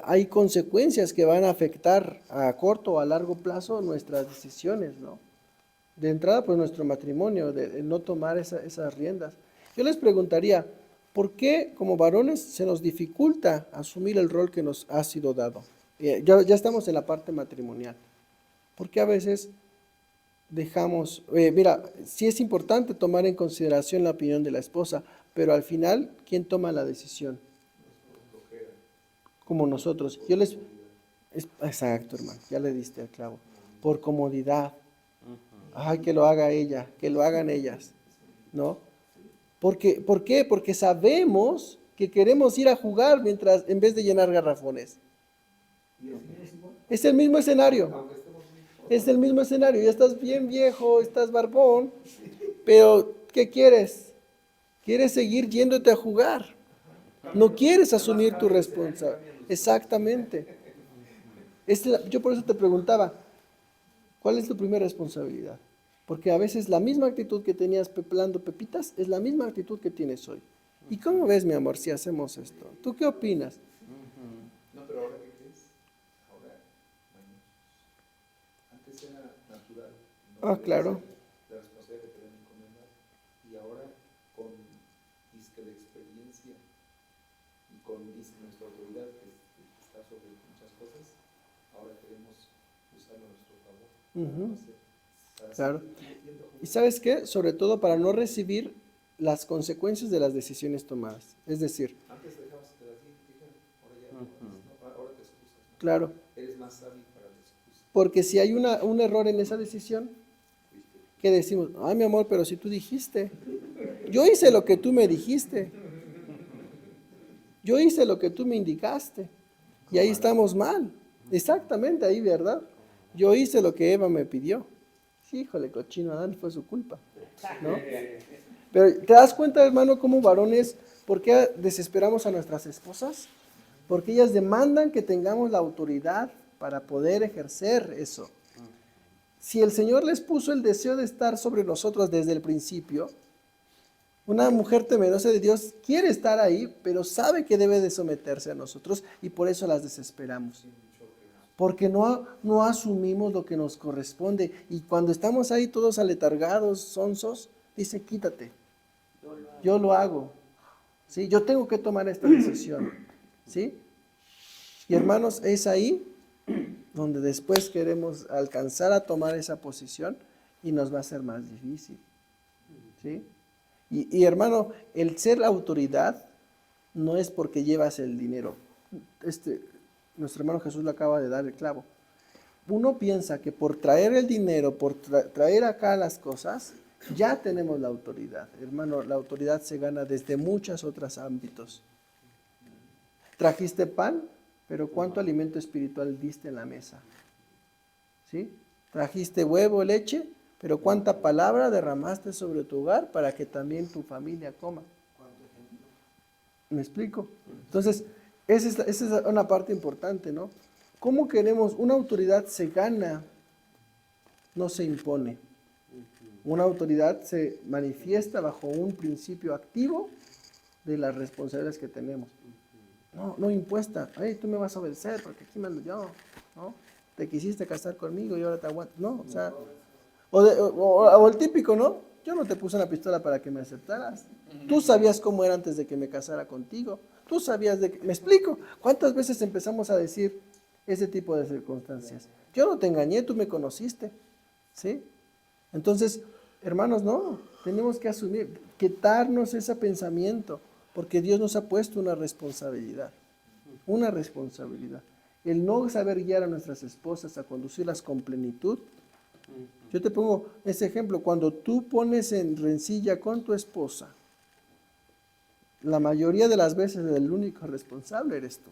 hay consecuencias que van a afectar a corto o a largo plazo nuestras decisiones, ¿no? De entrada, pues nuestro matrimonio, de no tomar esas riendas. Yo les preguntaría, ¿por qué como varones se nos dificulta asumir el rol que nos ha sido dado? Ya estamos en la parte matrimonial. ¿Por qué a veces dejamos, mira, sí es importante tomar en consideración la opinión de la esposa, pero al final, ¿quién toma la decisión? Como nosotros. Exacto, hermano, ya le diste el clavo. Por comodidad. Ay, que lo haga ella, que lo hagan ellas, ¿no? ¿Por qué? Porque sabemos que queremos ir a jugar en vez de llenar garrafones. Es el mismo escenario. Es el mismo escenario. Ya estás bien viejo, estás barbón, pero ¿qué quieres? Quieres seguir yéndote a jugar. No quieres asumir tu responsabilidad. Exactamente. Yo por eso te preguntaba, ¿cuál es tu primera responsabilidad? Porque a veces la misma actitud que tenías pelando pepitas es la misma actitud que tienes hoy. ¿Y cómo ves, mi amor, si hacemos esto? ¿Tú qué opinas? No, pero ahora, ¿qué crees? Ahora, bueno, antes era natural. Ah, claro. La responsabilidad que te habían encomendado. Y ahora, con disque de experiencia y con disque nuestra autoridad que está sobre muchas cosas, ahora queremos usarlo a nuestro favor. Ujú. Para Claro. seguir yendo a jugar. ¿Y sabes qué? Sobre todo para no recibir las consecuencias de las decisiones tomadas. Es decir, Antes dejabas que las dijeran, ahora ya no, ahora te excusas, ¿no? claro, Eres más sabio para la excusa. porque si hay un error en esa decisión, ¿qué decimos? Ay, mi amor, pero si tú dijiste, yo hice lo que tú me dijiste, yo hice lo que tú me indicaste, y ahí estamos mal, exactamente ahí, ¿verdad? Yo hice lo que Eva me pidió. Sí, híjole, cochino Adán, fue su culpa, ¿no? Pero ¿te das cuenta, hermano, cómo varones, por qué desesperamos a nuestras esposas? Porque ellas demandan que tengamos la autoridad para poder ejercer eso. Si el Señor les puso el deseo de estar sobre nosotros desde el principio, una mujer temerosa de Dios quiere estar ahí, pero sabe que debe de someterse a nosotros y por eso las desesperamos. Porque no asumimos lo que nos corresponde. Y cuando estamos ahí todos aletargados, sonsos, dice, quítate. Yo lo hago. ¿Sí? Yo tengo que tomar esta decisión. ¿Sí? Y hermanos, es ahí donde después queremos alcanzar a tomar esa posición y nos va a ser más difícil. ¿Sí? Y hermano, el ser la autoridad no es porque llevas el dinero. Nuestro hermano Jesús le acaba de dar el clavo. Uno piensa que por traer el dinero, por traer acá las cosas, ya tenemos la autoridad. Hermano, la autoridad se gana desde muchos otros ámbitos. Trajiste pan, pero ¿cuánto alimento espiritual diste en la mesa? ¿Sí? Trajiste huevo, leche, pero ¿cuánta palabra derramaste sobre tu hogar para que también tu familia coma? ¿Me explico? Entonces, esa es una parte importante, ¿no? ¿Cómo queremos? Una autoridad se gana, no se impone. Una autoridad se manifiesta bajo un principio activo de las responsabilidades que tenemos. No impuesta. Ay, tú me vas a obedecer porque aquí mando yo, ¿no? Te quisiste casar conmigo y ahora te aguanto. No, o sea, o el típico, ¿no? Yo no te puse una pistola para que me aceptaras. Tú sabías cómo era antes de que me casara contigo. Tú sabías ¿Me explico? ¿Cuántas veces empezamos a decir ese tipo de circunstancias? Yo no te engañé, tú me conociste. ¿Sí? Entonces, hermanos, no. Tenemos que asumir, quitarnos ese pensamiento, porque Dios nos ha puesto una responsabilidad. Una responsabilidad. El no saber guiar a nuestras esposas, a conducirlas con plenitud. Yo te pongo ese ejemplo. Cuando tú pones en rencilla con tu esposa, la mayoría de las veces el único responsable eres tú.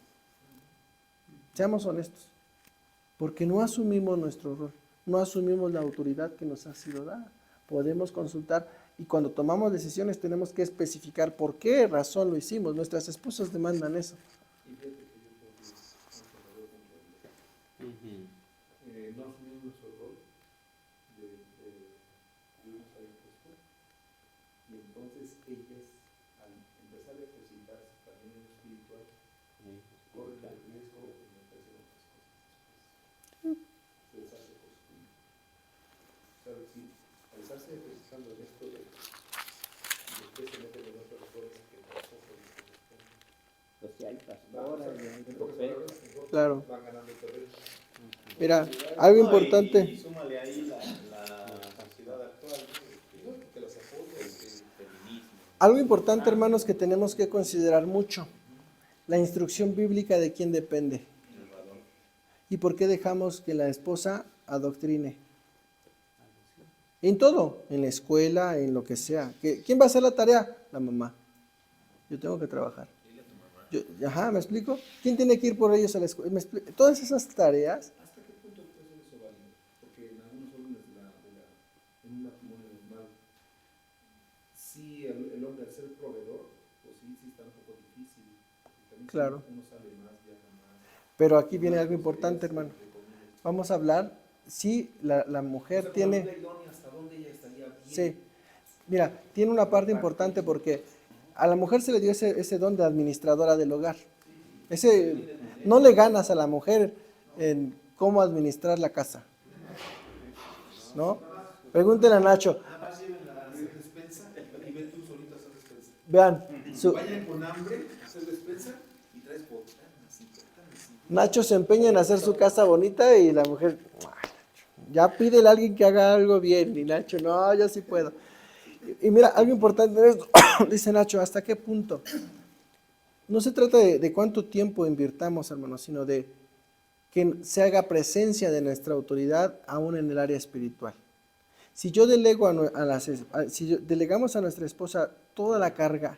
Seamos honestos. Porque no asumimos nuestro rol, no asumimos la autoridad que nos ha sido dada. Podemos consultar y cuando tomamos decisiones tenemos que especificar por qué razón lo hicimos. Nuestras esposas demandan eso. Y fíjate que yo creo que es un verdadero punto de vista. ellas, al empezar a ejercitarse también en lo espiritual, corren el riesgo de meterse en otras cosas después. De alzarse por su vida. O sea, si al estarse ejercitando en esto de después se meten en otras cosas que tampoco les corresponden. Pues si hay O sea, pastoras, y hay en pocas profetas. palabras, mejor Claro. van ganando terreno. Mira, algo No, importante. Y súmale ahí la sociedad actual, ¿no? Que las apoya. El feminismo. Algo importante, hermanos, que tenemos que considerar mucho. La instrucción bíblica de quién depende. ¿Y por qué dejamos que la esposa adoctrine? En todo, en la escuela, en lo que sea. ¿Quién va a hacer la tarea? La mamá. Yo tengo que trabajar. Ajá, ¿me explico? ¿Quién tiene que ir por ellos a la escuela? Todas esas tareas. ¿Hasta qué punto puede ser eso válido? Porque en algunos órdenes en un matrimonio normal, sí, el hombre al ser proveedor, pues sí está un poco difícil. Porque también Claro. uno sale más, viaja más. Pero aquí viene algo importante, hermano. Vamos a hablar, si la mujer tiene... ¿Hasta dónde ella estaría bien? Sí, mira, tiene una parte importante porque a la mujer se le dio ese don de administradora del hogar. No le ganas a la mujer en cómo administrar la casa, ¿no? Pregúntenle a Nacho. Nada más lleven la despensa y ven tú solito a hacer despensa. Vean, Vayan con hambre a hacer despensa y traes botanas y botanas. Nacho se empeña en hacer su casa bonita y la mujer, ya pídele a alguien que haga algo bien. Y Nacho, no, yo sí puedo. Y mira, algo importante en esto, dice Nacho, ¿hasta qué punto? No se trata de cuánto tiempo invirtamos, hermanos, sino de que se haga presencia de nuestra autoridad aún en el área espiritual. Si yo delego si delegamos a nuestra esposa toda la carga,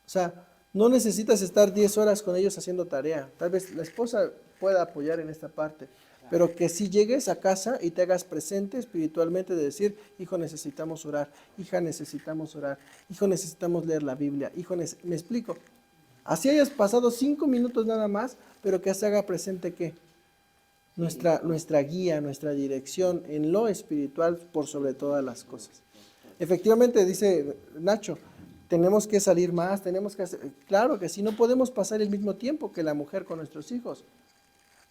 o sea, no necesitas estar 10 horas con ellos haciendo tarea. Tal vez la esposa pueda apoyar en esta parte, pero que si llegues a casa y te hagas presente espiritualmente de decir, hijo, necesitamos orar, hija, necesitamos orar, hijo, necesitamos leer la Biblia, hijo, ¿me explico? Así hayas pasado 5 minutos nada más, pero que se haga presente ¿qué? Nuestra guía, nuestra dirección en lo espiritual por sobre todas las cosas. Efectivamente, dice Nacho, tenemos que salir más, tenemos que hacer, claro que sí, no podemos pasar el mismo tiempo que la mujer con nuestros hijos.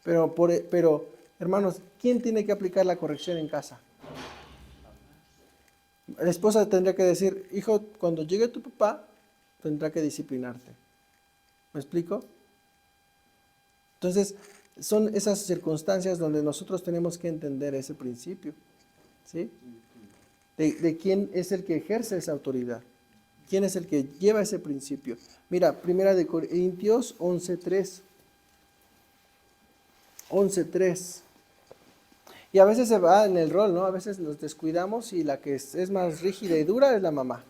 Pero, hermanos, ¿quién tiene que aplicar la corrección en casa? La esposa tendría que decir, hijo, cuando llegue tu papá, tendrá que disciplinarte. ¿Me explico? Entonces, son esas circunstancias donde nosotros tenemos que entender ese principio, ¿sí? De quién es el que ejerce esa autoridad, quién es el que lleva ese principio. Mira, 1 Corintios 11:3. 11:3. Y a veces se va en el rol, ¿no? A veces nos descuidamos y la que es más rígida y dura es la mamá.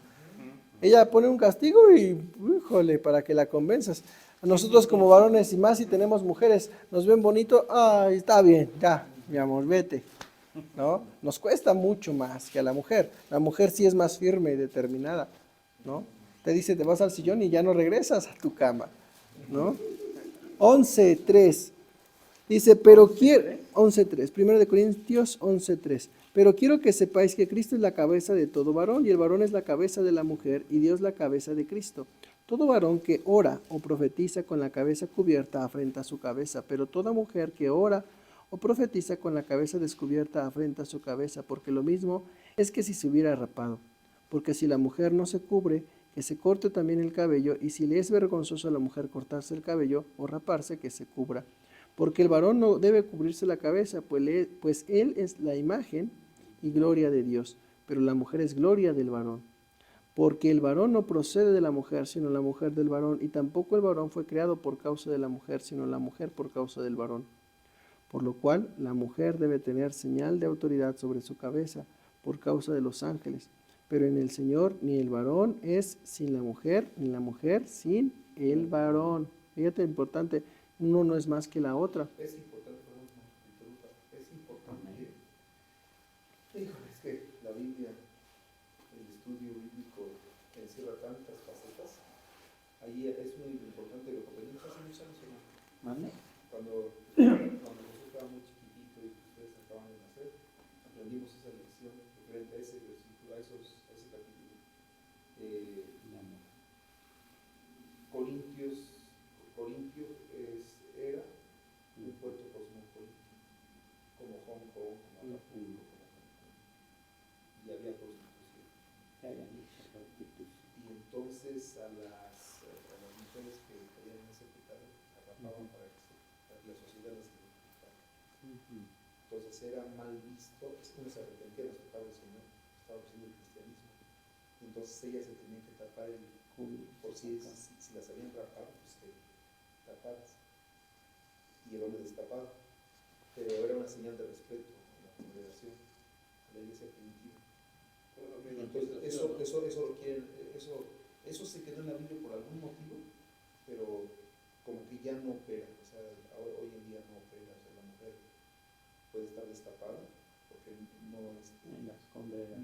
Ella pone un castigo y, híjole, para que la convenzas. Nosotros como varones y más si tenemos mujeres, nos ven bonito, ay, está bien, ya, mi amor, vete, ¿no? Nos cuesta mucho más que a la mujer. La mujer sí es más firme y determinada, ¿no? Te dice, te vas al sillón y ya no regresas a tu cama, ¿no? 11:3. Dice, pero quiero, 11:3, 1 Corintios 11:3. Pero quiero que sepáis que Cristo es la cabeza de todo varón, y el varón es la cabeza de la mujer, y Dios la cabeza de Cristo. Todo varón que ora o profetiza con la cabeza cubierta afrenta su cabeza, pero toda mujer que ora o profetiza con la cabeza descubierta afrenta su cabeza, porque lo mismo es que si se hubiera rapado. Porque si la mujer no se cubre, que se corte también el cabello, y si le es vergonzoso a la mujer cortarse el cabello o raparse, que se cubra. Porque el varón no debe cubrirse la cabeza, pues él es la imagen y gloria de Dios, pero la mujer es gloria del varón. Porque el varón no procede de la mujer, sino la mujer del varón, y tampoco el varón fue creado por causa de la mujer, sino la mujer por causa del varón. Por lo cual la mujer debe tener señal de autoridad sobre su cabeza, por causa de los ángeles. Pero en el Señor ni el varón es sin la mujer, ni la mujer sin el varón. Fíjate, importante, uno no es más que la otra. Es importante, perdón, no, interrumpa, es importante. Híjole, es que la Biblia, el estudio bíblico encierra tantas facetas. Ahí es muy importante lo que aprendimos hace muchos años, ¿no? ¿Mande? Cuando Jesús estaba muy chiquitito y ustedes acaban de nacer, aprendimos esa lección referente a ese versículo, a ese capítulo. entonces a las mujeres que caían en ese pecado, las rapaban para que la sociedad las identificara. Entonces era mal visto, uno se arrepentía de los pecados del Señor, estaba haciendo el cristianismo. Entonces ellas se tenían que tapar por si las habían rapado, pues te tapadas. Y el hombre destapado. Pero era una señal de respeto a la congregación, a la iglesia primitiva. Entonces eso lo quieren, eso se quedó en la Biblia por algún motivo, pero como que ya no opera, o sea, hoy en día no opera, o sea, la mujer puede estar destapada, porque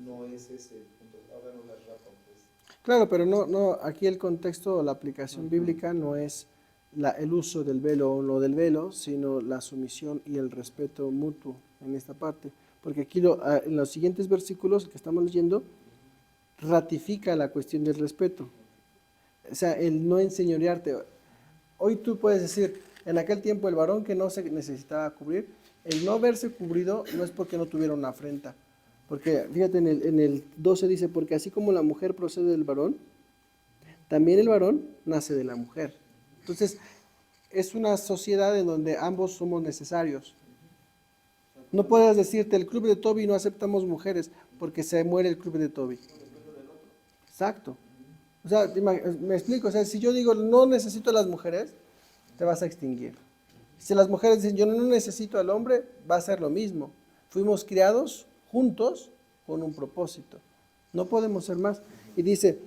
no es ese el punto, ahora no las rapan, pues. Claro, pero no, aquí el contexto, la aplicación bíblica no es el uso del velo o no del velo, sino la sumisión y el respeto mutuo en esta parte. Porque aquí en los siguientes versículos que estamos leyendo, ratifica la cuestión del respeto. O sea, el no enseñorearte. Hoy tú puedes decir, en aquel tiempo el varón que no se necesitaba cubrir, el no verse cubrido no es porque no tuviera una afrenta. Porque fíjate, en el 12 dice, porque así como la mujer procede del varón, también el varón nace de la mujer. Entonces, es una sociedad en donde ambos somos necesarios. No puedes decirte, el club de Toby no aceptamos mujeres porque se muere el club de Toby. Exacto. O sea, me explico, o sea, si yo digo, no necesito a las mujeres, te vas a extinguir. Si las mujeres dicen, yo no necesito al hombre, va a ser lo mismo. Fuimos criados juntos con un propósito. No podemos ser más. Y dice,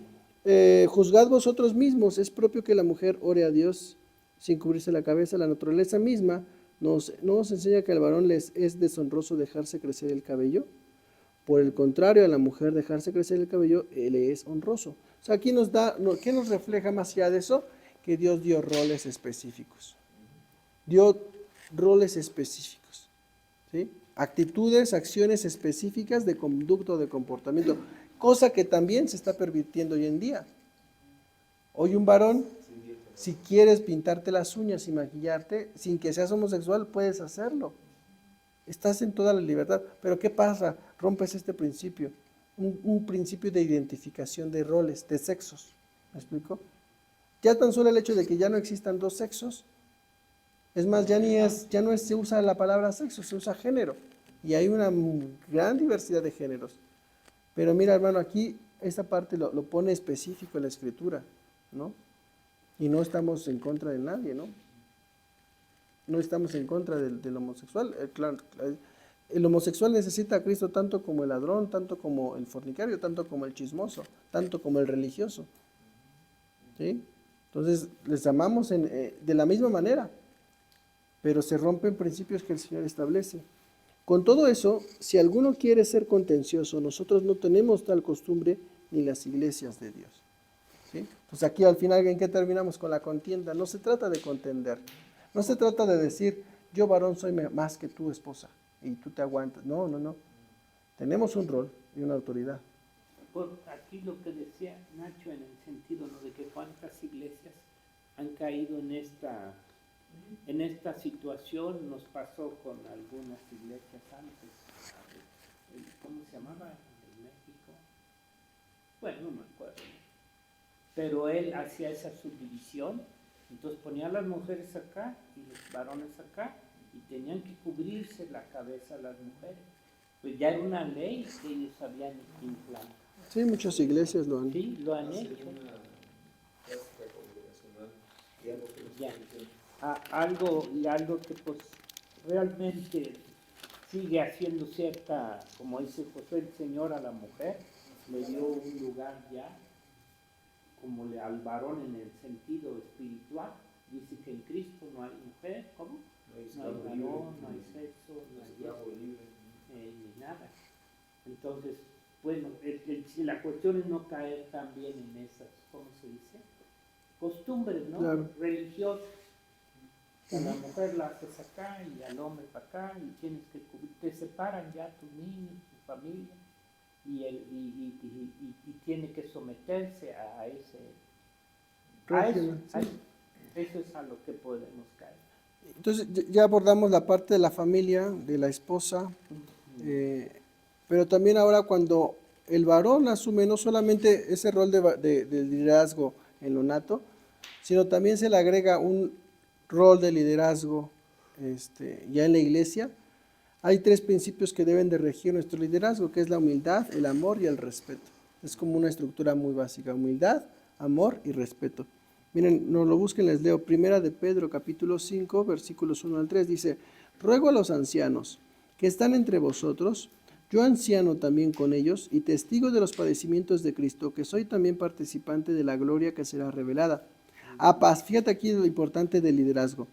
juzgad vosotros mismos, es propio que la mujer ore a Dios sin cubrirse la cabeza. La naturaleza misma no nos enseña que al varón les es deshonroso dejarse crecer el cabello. Por el contrario, a la mujer dejarse crecer el cabello le es honroso. O sea, aquí nos da, ¿qué nos refleja más allá de eso? Que Dios dio roles específicos. Dio roles específicos, ¿sí? Actitudes, acciones específicas de conducta, de comportamiento, cosa que también se está permitiendo hoy en día. Hoy un varón, si quieres pintarte las uñas y maquillarte, sin que seas homosexual, puedes hacerlo. Estás en toda la libertad. Pero ¿qué pasa? Rompes este principio, un principio de identificación de roles, de sexos. ¿Me explico? Ya tan solo el hecho de que ya no existan dos sexos, es más, ya no se usa la palabra sexo, se usa género. Y hay una gran diversidad de géneros. Pero mira, hermano, aquí esta parte lo pone específico en la Escritura, ¿no? Y no estamos en contra de nadie, ¿no? No estamos en contra del homosexual. Claro, el homosexual necesita a Cristo tanto como el ladrón, tanto como el fornicario, tanto como el chismoso, tanto como el religioso. ¿Sí? Entonces, les amamos de la misma manera, pero se rompen principios que el Señor establece. Con todo eso, si alguno quiere ser contencioso, nosotros no tenemos tal costumbre ni las iglesias de Dios. ¿Sí? Pues aquí al final, ¿en qué terminamos? Con la contienda. No se trata de contender. No se trata de decir, yo varón soy más que tú, esposa, y tú te aguantas. No, no, no. Tenemos un rol y una autoridad. Por aquí lo que decía Nacho en el sentido, ¿no?, de que cuántas iglesias han caído en esta situación. Nos pasó con algunas iglesias antes. ¿Cómo se llamaba? En México. Bueno, no me acuerdo. Pero él hacía esa subdivisión. Entonces ponía a las mujeres acá y los varones acá, y tenían que cubrirse la cabeza las mujeres. Pues ya era una ley que ellos habían implantado. Sí, muchas iglesias lo han. Sí, lo han hecho. Ya. Algo que pues realmente sigue haciendo cierta, como dice José, el Señor a la mujer le dio un lugar ya como al varón en el sentido espiritual. Dice que en Cristo no hay mujer, ¿cómo? No hay varón, no hay sexo, no hay ni nada. Entonces, bueno, la cuestión es no caer también en esas, ¿cómo se dice? Costumbres, ¿no? Claro. Religiosas. A la mujer la haces acá y al hombre para acá, y tienes que cubrir, te separan ya tus niños, tu familia, y tiene que someterse a ese. Eso es a lo que podemos caer. Entonces ya abordamos la parte de la familia, de la esposa, pero también ahora cuando el varón asume no solamente ese rol de liderazgo en lo nato, sino también se le agrega un rol de liderazgo ya en la iglesia. Hay 3 principios que deben de regir nuestro liderazgo, que es la humildad, el amor y el respeto. Es como una estructura muy básica: humildad, amor y respeto. Miren, no lo busquen, les leo. Primera de Pedro, capítulo 5, versículos 1 al 3, dice: ruego a los ancianos que están entre vosotros, yo anciano también con ellos, y testigo de los padecimientos de Cristo, que soy también participante de la gloria que será revelada. Fíjate aquí lo importante del liderazgo.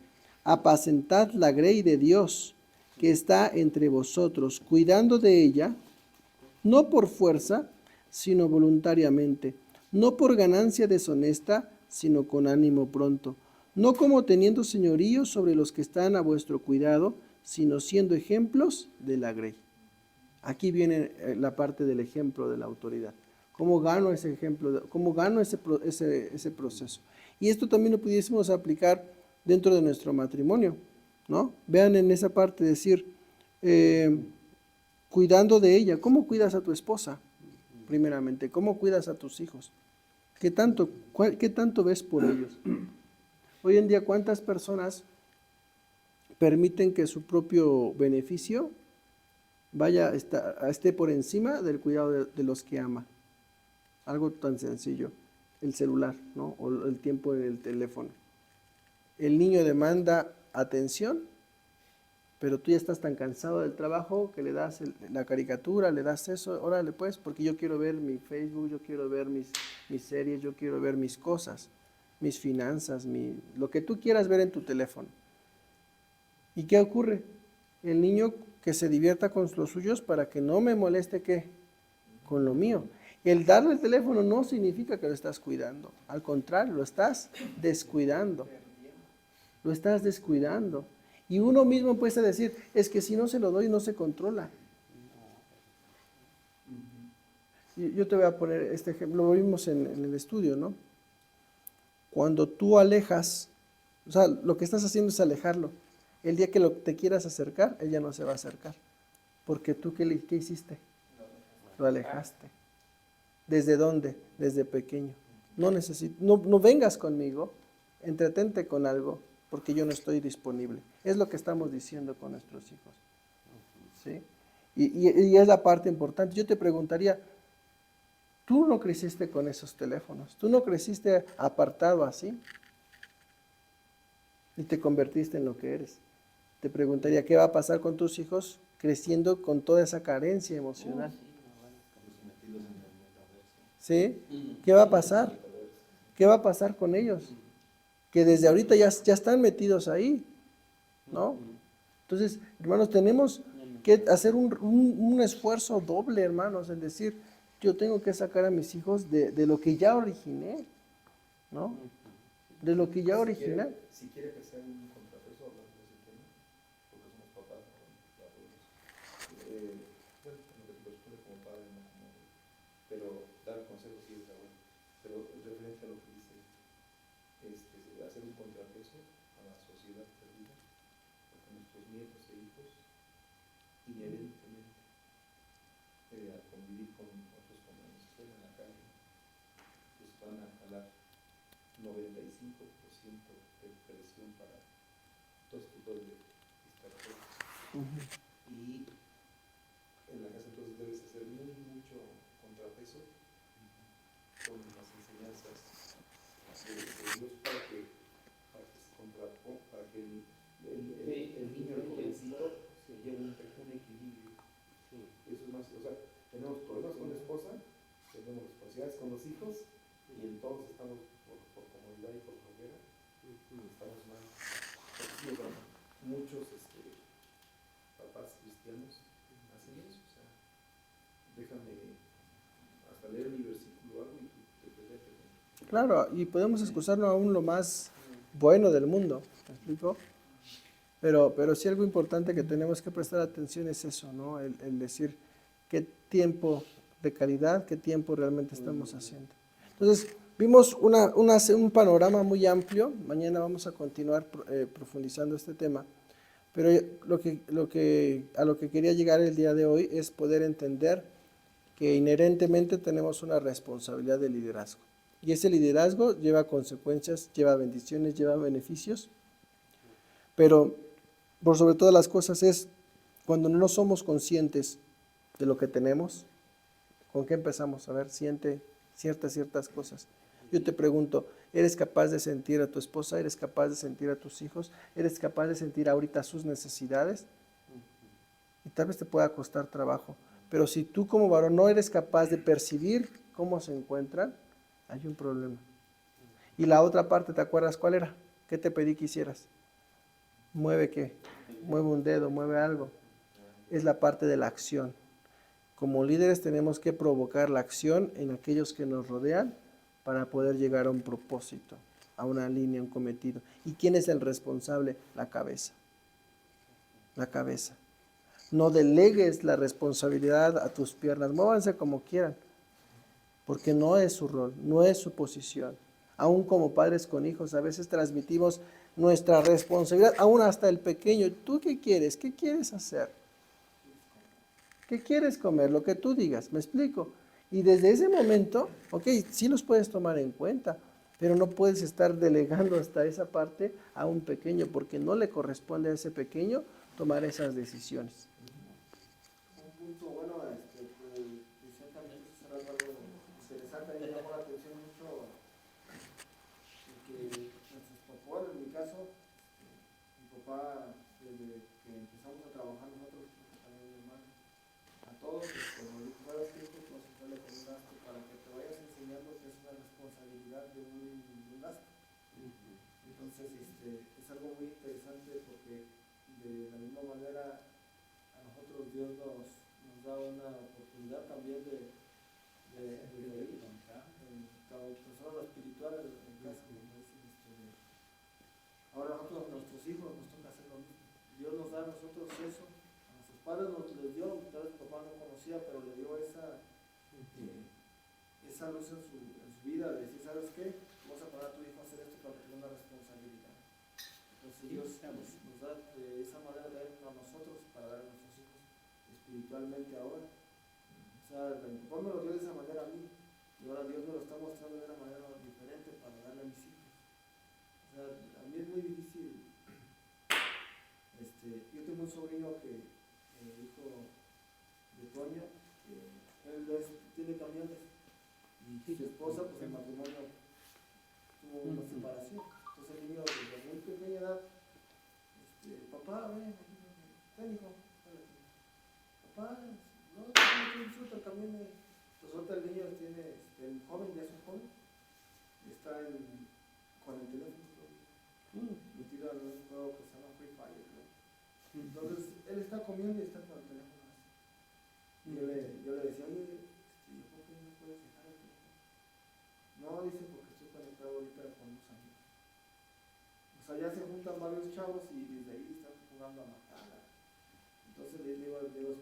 Apacentad la grey de Dios que está entre vosotros, cuidando de ella, no por fuerza, sino voluntariamente, no por ganancia deshonesta, sino con ánimo pronto, no como teniendo señorío sobre los que están a vuestro cuidado, sino siendo ejemplos de la grey. Aquí viene la parte del ejemplo de la autoridad. ¿Cómo gano ese ejemplo? ¿Cómo gano ese proceso? Y esto también lo pudiésemos aplicar dentro de nuestro matrimonio, ¿no? Vean en esa parte decir, cuidando de ella. ¿Cómo cuidas a tu esposa? Primeramente, ¿cómo cuidas a tus hijos? ¿Qué tanto ves por ellos? Hoy en día, ¿cuántas personas permiten que su propio beneficio esté por encima del cuidado de los que ama? Algo tan sencillo, el celular, ¿no? O el tiempo en el teléfono. El niño demanda atención, pero tú ya estás tan cansado del trabajo que le das la caricatura, le das eso, órale pues, porque yo quiero ver mi Facebook, yo quiero ver mis series, yo quiero ver mis cosas, mis finanzas, lo que tú quieras ver en tu teléfono. ¿Y qué ocurre? El niño que se divierta con los suyos para que no me moleste, ¿qué? Con lo mío. El darle el teléfono no significa que lo estás cuidando, al contrario, lo estás descuidando. Lo estás descuidando. Y uno mismo puede decir, es que si no se lo doy no se controla. Yo te voy a poner este ejemplo, lo vimos en el estudio, ¿no? Cuando tú alejas, o sea, lo que estás haciendo es alejarlo. El día que te quieras acercar, él ya no se va a acercar. Porque tú, ¿qué hiciste? Lo alejaste. ¿Desde dónde? Desde pequeño. No vengas conmigo, entretente con algo, porque yo no estoy disponible. Es lo que estamos diciendo con nuestros hijos. ¿Sí? Y es la parte importante. Yo te preguntaría, tú no creciste con esos teléfonos, tú no creciste apartado así y te convertiste en lo que eres. Te preguntaría, ¿qué va a pasar con tus hijos creciendo con toda esa carencia emocional? ¿Sí? ¿Qué va a pasar? ¿Qué va a pasar con ellos? Que desde ahorita ya están metidos ahí, ¿no? Entonces, hermanos, tenemos que hacer un esfuerzo doble, hermanos, en decir, yo tengo que sacar a mis hijos de lo que ya originé, ¿no? De lo que ya originé. Si quiere que sea un contrapeso hablando de ese tema, porque somos papás, ¿no? Bueno, lo responde como padre, no como, pero dar consejos sí está bueno. Pero referente a lo que dice, hacer un contrapeso a la sociedad perdida, porque nuestros nietos e hijos inherentemente al convivir con otros compañeros que estén en la calle, pues van a jalar 95% de presión para todo tipo de distractores. Y en la casa entonces debes hacer mucho contrapeso con las enseñanzas de Dios para que se contraponga, para que el niño, el jovencito, se lleve un equilibrio. Eso es más, o sea, tenemos problemas con la esposa, tenemos responsabilidades con los hijos, y en todos estamos por comodidad y por flojera, estamos mal. Muchos papás cristianos hacen eso, o sea, déjame hasta leer mi versículo o algo y te protege. Claro, y podemos excusarnos aún lo más bueno del mundo, ¿me explico? Pero sí algo importante que tenemos que prestar atención es eso, ¿no? El decir qué tiempo de calidad, qué tiempo realmente estamos haciendo. Entonces, vimos un panorama muy amplio. Mañana vamos a continuar profundizando este tema. Pero a lo que quería llegar el día de hoy es poder entender que inherentemente tenemos una responsabilidad de liderazgo. Y ese liderazgo lleva consecuencias, lleva bendiciones, lleva beneficios. Pero por sobre todas las cosas es cuando no somos conscientes de lo que tenemos, ¿con qué empezamos? A ver, siente ciertas cosas. Yo te pregunto, ¿eres capaz de sentir a tu esposa? ¿Eres capaz de sentir a tus hijos? ¿Eres capaz de sentir ahorita sus necesidades? Y tal vez te pueda costar trabajo. Pero si tú como varón no eres capaz de percibir cómo se encuentran, hay un problema. Y la otra parte, ¿te acuerdas cuál era? ¿Qué te pedí que hicieras? ¿Mueve qué? Mueve un dedo, mueve algo. Es la parte de la acción. Como líderes tenemos que provocar la acción en aquellos que nos rodean para poder llegar a un propósito, a una línea, un cometido. ¿Y quién es el responsable? La cabeza. La cabeza. No delegues la responsabilidad a tus piernas. Muévanse como quieran, porque no es su rol, no es su posición. Aún como padres con hijos, a veces transmitimos nuestra responsabilidad, aún hasta el pequeño. ¿Tú qué quieres? ¿Qué quieres hacer? ¿Qué quieres comer? Lo que tú digas, ¿me explico? Y desde ese momento, ok, sí los puedes tomar en cuenta, pero no puedes estar delegando hasta esa parte a un pequeño, porque no le corresponde a ese pequeño tomar esas decisiones. Un punto bueno, pues, ciertamente será algo interesante, a mí me llamó la atención mucho que nuestros papás, en mi caso, mi papá, desde que empezamos a trabajar nosotros, también mi hermano, a todos, nos dijo, ¿sabes qué? Pues sale con un gasto para que te vayas enseñando que es una responsabilidad de un gasto. Entonces, es algo muy interesante porque de la misma manera a nosotros Dios nos da una oportunidad también de ir en solo lo espiritual en casa, como dicen, ahora nosotros, nuestros hijos nos toca hacer lo mismo. Dios nos da a nosotros eso, a nuestros padres nos les dio, tal vez papá no conocía, pero le dio esa luz en su vida, de decir, ¿sabes qué? Vamos a poner a tu hijo a hacer esto para que tenga una responsabilidad. Entonces Dios nos da de esa manera de a nosotros para dar a nuestros hijos espiritualmente ahora. O sea, mi papá me lo dio de esa manera a mí, y ahora Dios me lo está mostrando de una manera diferente para darle a mis hijos. O sea, a mí es muy difícil. Yo tengo un sobrino que, hijo de Toño, él tiene camiones, y su esposa, pues el matrimonio tuvo una separación. Entonces el niño desde muy pequeña edad, papá, ven, ven hijo, papá, no, disfruta el camino. Resulta el niño tiene, el joven, ya es un joven, está con el teléfono metido en un juego que se llama Free Fire, ¿no? Entonces él está comiendo y está con el teléfono así. Yo le decía, oye, ¿por qué no puedes dejar el teléfono? No, dice, porque estoy conectado ahorita con unos amigos. O sea, ya se juntan varios chavos y desde ahí están jugando a matar. Entonces le digo, oye,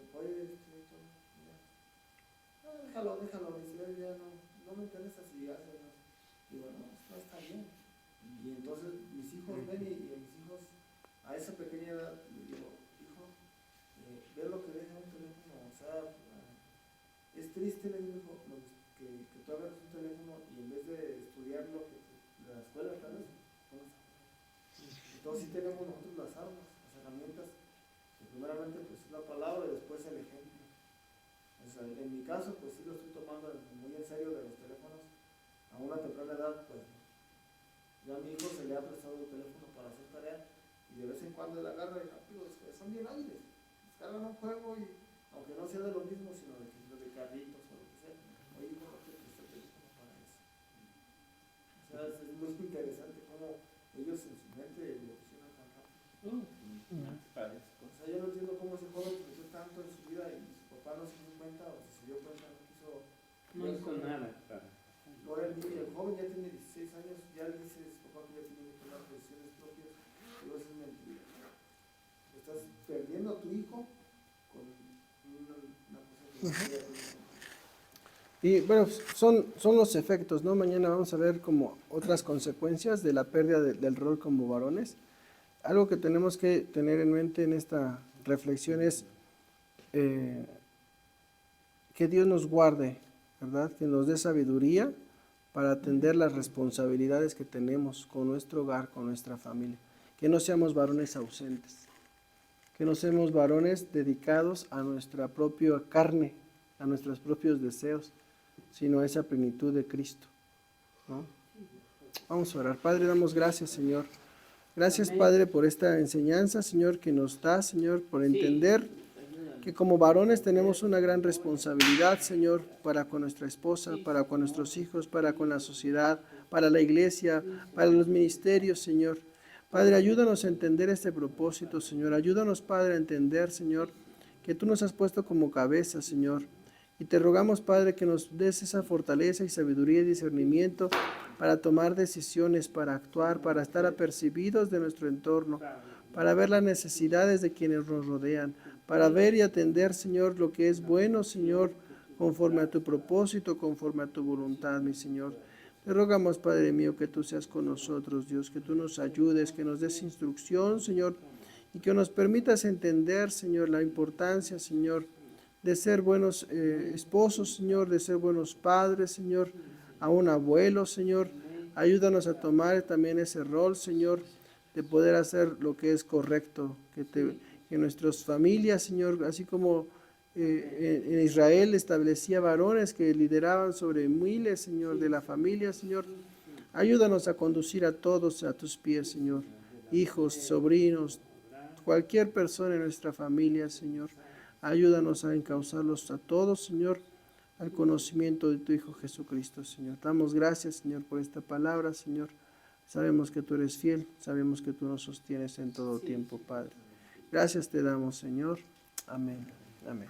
déjalo, dice, ya no me interesa si hace o no. Digo, no está bien. Y entonces mis hijos ven y a mis hijos, a esa pequeña edad, le digo, hijo, ve lo que deja un teléfono. O sea, es triste, le digo, que tú agarres un teléfono y en vez de estudiar lo que la escuela, tal vez, entonces sí tenemos nosotros las armas, las herramientas, que primeramente pues es la palabra y después el ejemplo. O sea, en mi caso, pues sí lo estoy tomando muy en serio de los teléfonos. A una temprana edad, pues ya a mi hijo se le ha prestado el teléfono para hacer tarea y de vez en cuando él agarra y rápido, son bien ágiles. Descargan un juego y, aunque no sea de lo mismo, sino de carritos o lo que sea, oye, ¿cómo te presté el teléfono para eso? O sea, es muy interesante cómo ellos en su mente evolucionan tan rápido. O sea, yo no entiendo cómo ese joven creció tanto en su vida y su papá no se dio cuenta, o si se dio cuenta no quiso. No hizo nada, claro. Ahora el joven ya tiene 16 años, ya dice su papá que ya tiene que tomar decisiones propias, pero eso es mentira. Estás perdiendo a tu hijo con una cosa que Y bueno, son los efectos, ¿no? Mañana vamos a ver como otras consecuencias de la pérdida del rol como varones. Algo que tenemos que tener en mente en esta reflexión es que que Dios nos guarde, ¿verdad? Que nos dé sabiduría para atender las responsabilidades que tenemos con nuestro hogar, con nuestra familia. Que no seamos varones ausentes, que no seamos varones dedicados a nuestra propia carne, a nuestros propios deseos, sino a esa plenitud de Cristo, ¿no? Vamos a orar. Padre, damos gracias, Señor. Gracias, Padre, por esta enseñanza, Señor, que nos da, Señor, por entender que como varones tenemos una gran responsabilidad, Señor, para con nuestra esposa, para con nuestros hijos, para con la sociedad, para la iglesia, para los ministerios, Señor. Padre, ayúdanos a entender este propósito, Señor. Ayúdanos, Padre, a entender, Señor, que tú nos has puesto como cabeza, Señor. Y te rogamos, Padre, que nos des esa fortaleza y sabiduría y discernimiento para tomar decisiones, para actuar, para estar apercibidos de nuestro entorno, para ver las necesidades de quienes nos rodean, para ver y atender, Señor, lo que es bueno, Señor, conforme a tu propósito, conforme a tu voluntad, mi Señor. Te rogamos, Padre mío, que tú seas con nosotros, Dios, que tú nos ayudes, que nos des instrucción, Señor, y que nos permitas entender, Señor, la importancia, Señor, de ser buenos esposos, Señor, de ser buenos padres, Señor, aún abuelos, Señor. Ayúdanos a tomar también ese rol, Señor, de poder hacer lo que es correcto, que nuestras familias, Señor, así como en Israel establecía varones que lideraban sobre miles, Señor, de la familia, Señor. Ayúdanos a conducir a todos a tus pies, Señor, hijos, sobrinos, cualquier persona en nuestra familia, Señor. Ayúdanos a encauzarlos a todos, Señor, al conocimiento de tu Hijo Jesucristo, Señor. Damos gracias, Señor, por esta palabra, Señor. Sabemos que tú eres fiel, sabemos que tú nos sostienes en todo tiempo, Padre. Gracias te damos, Señor. Amén. Amén.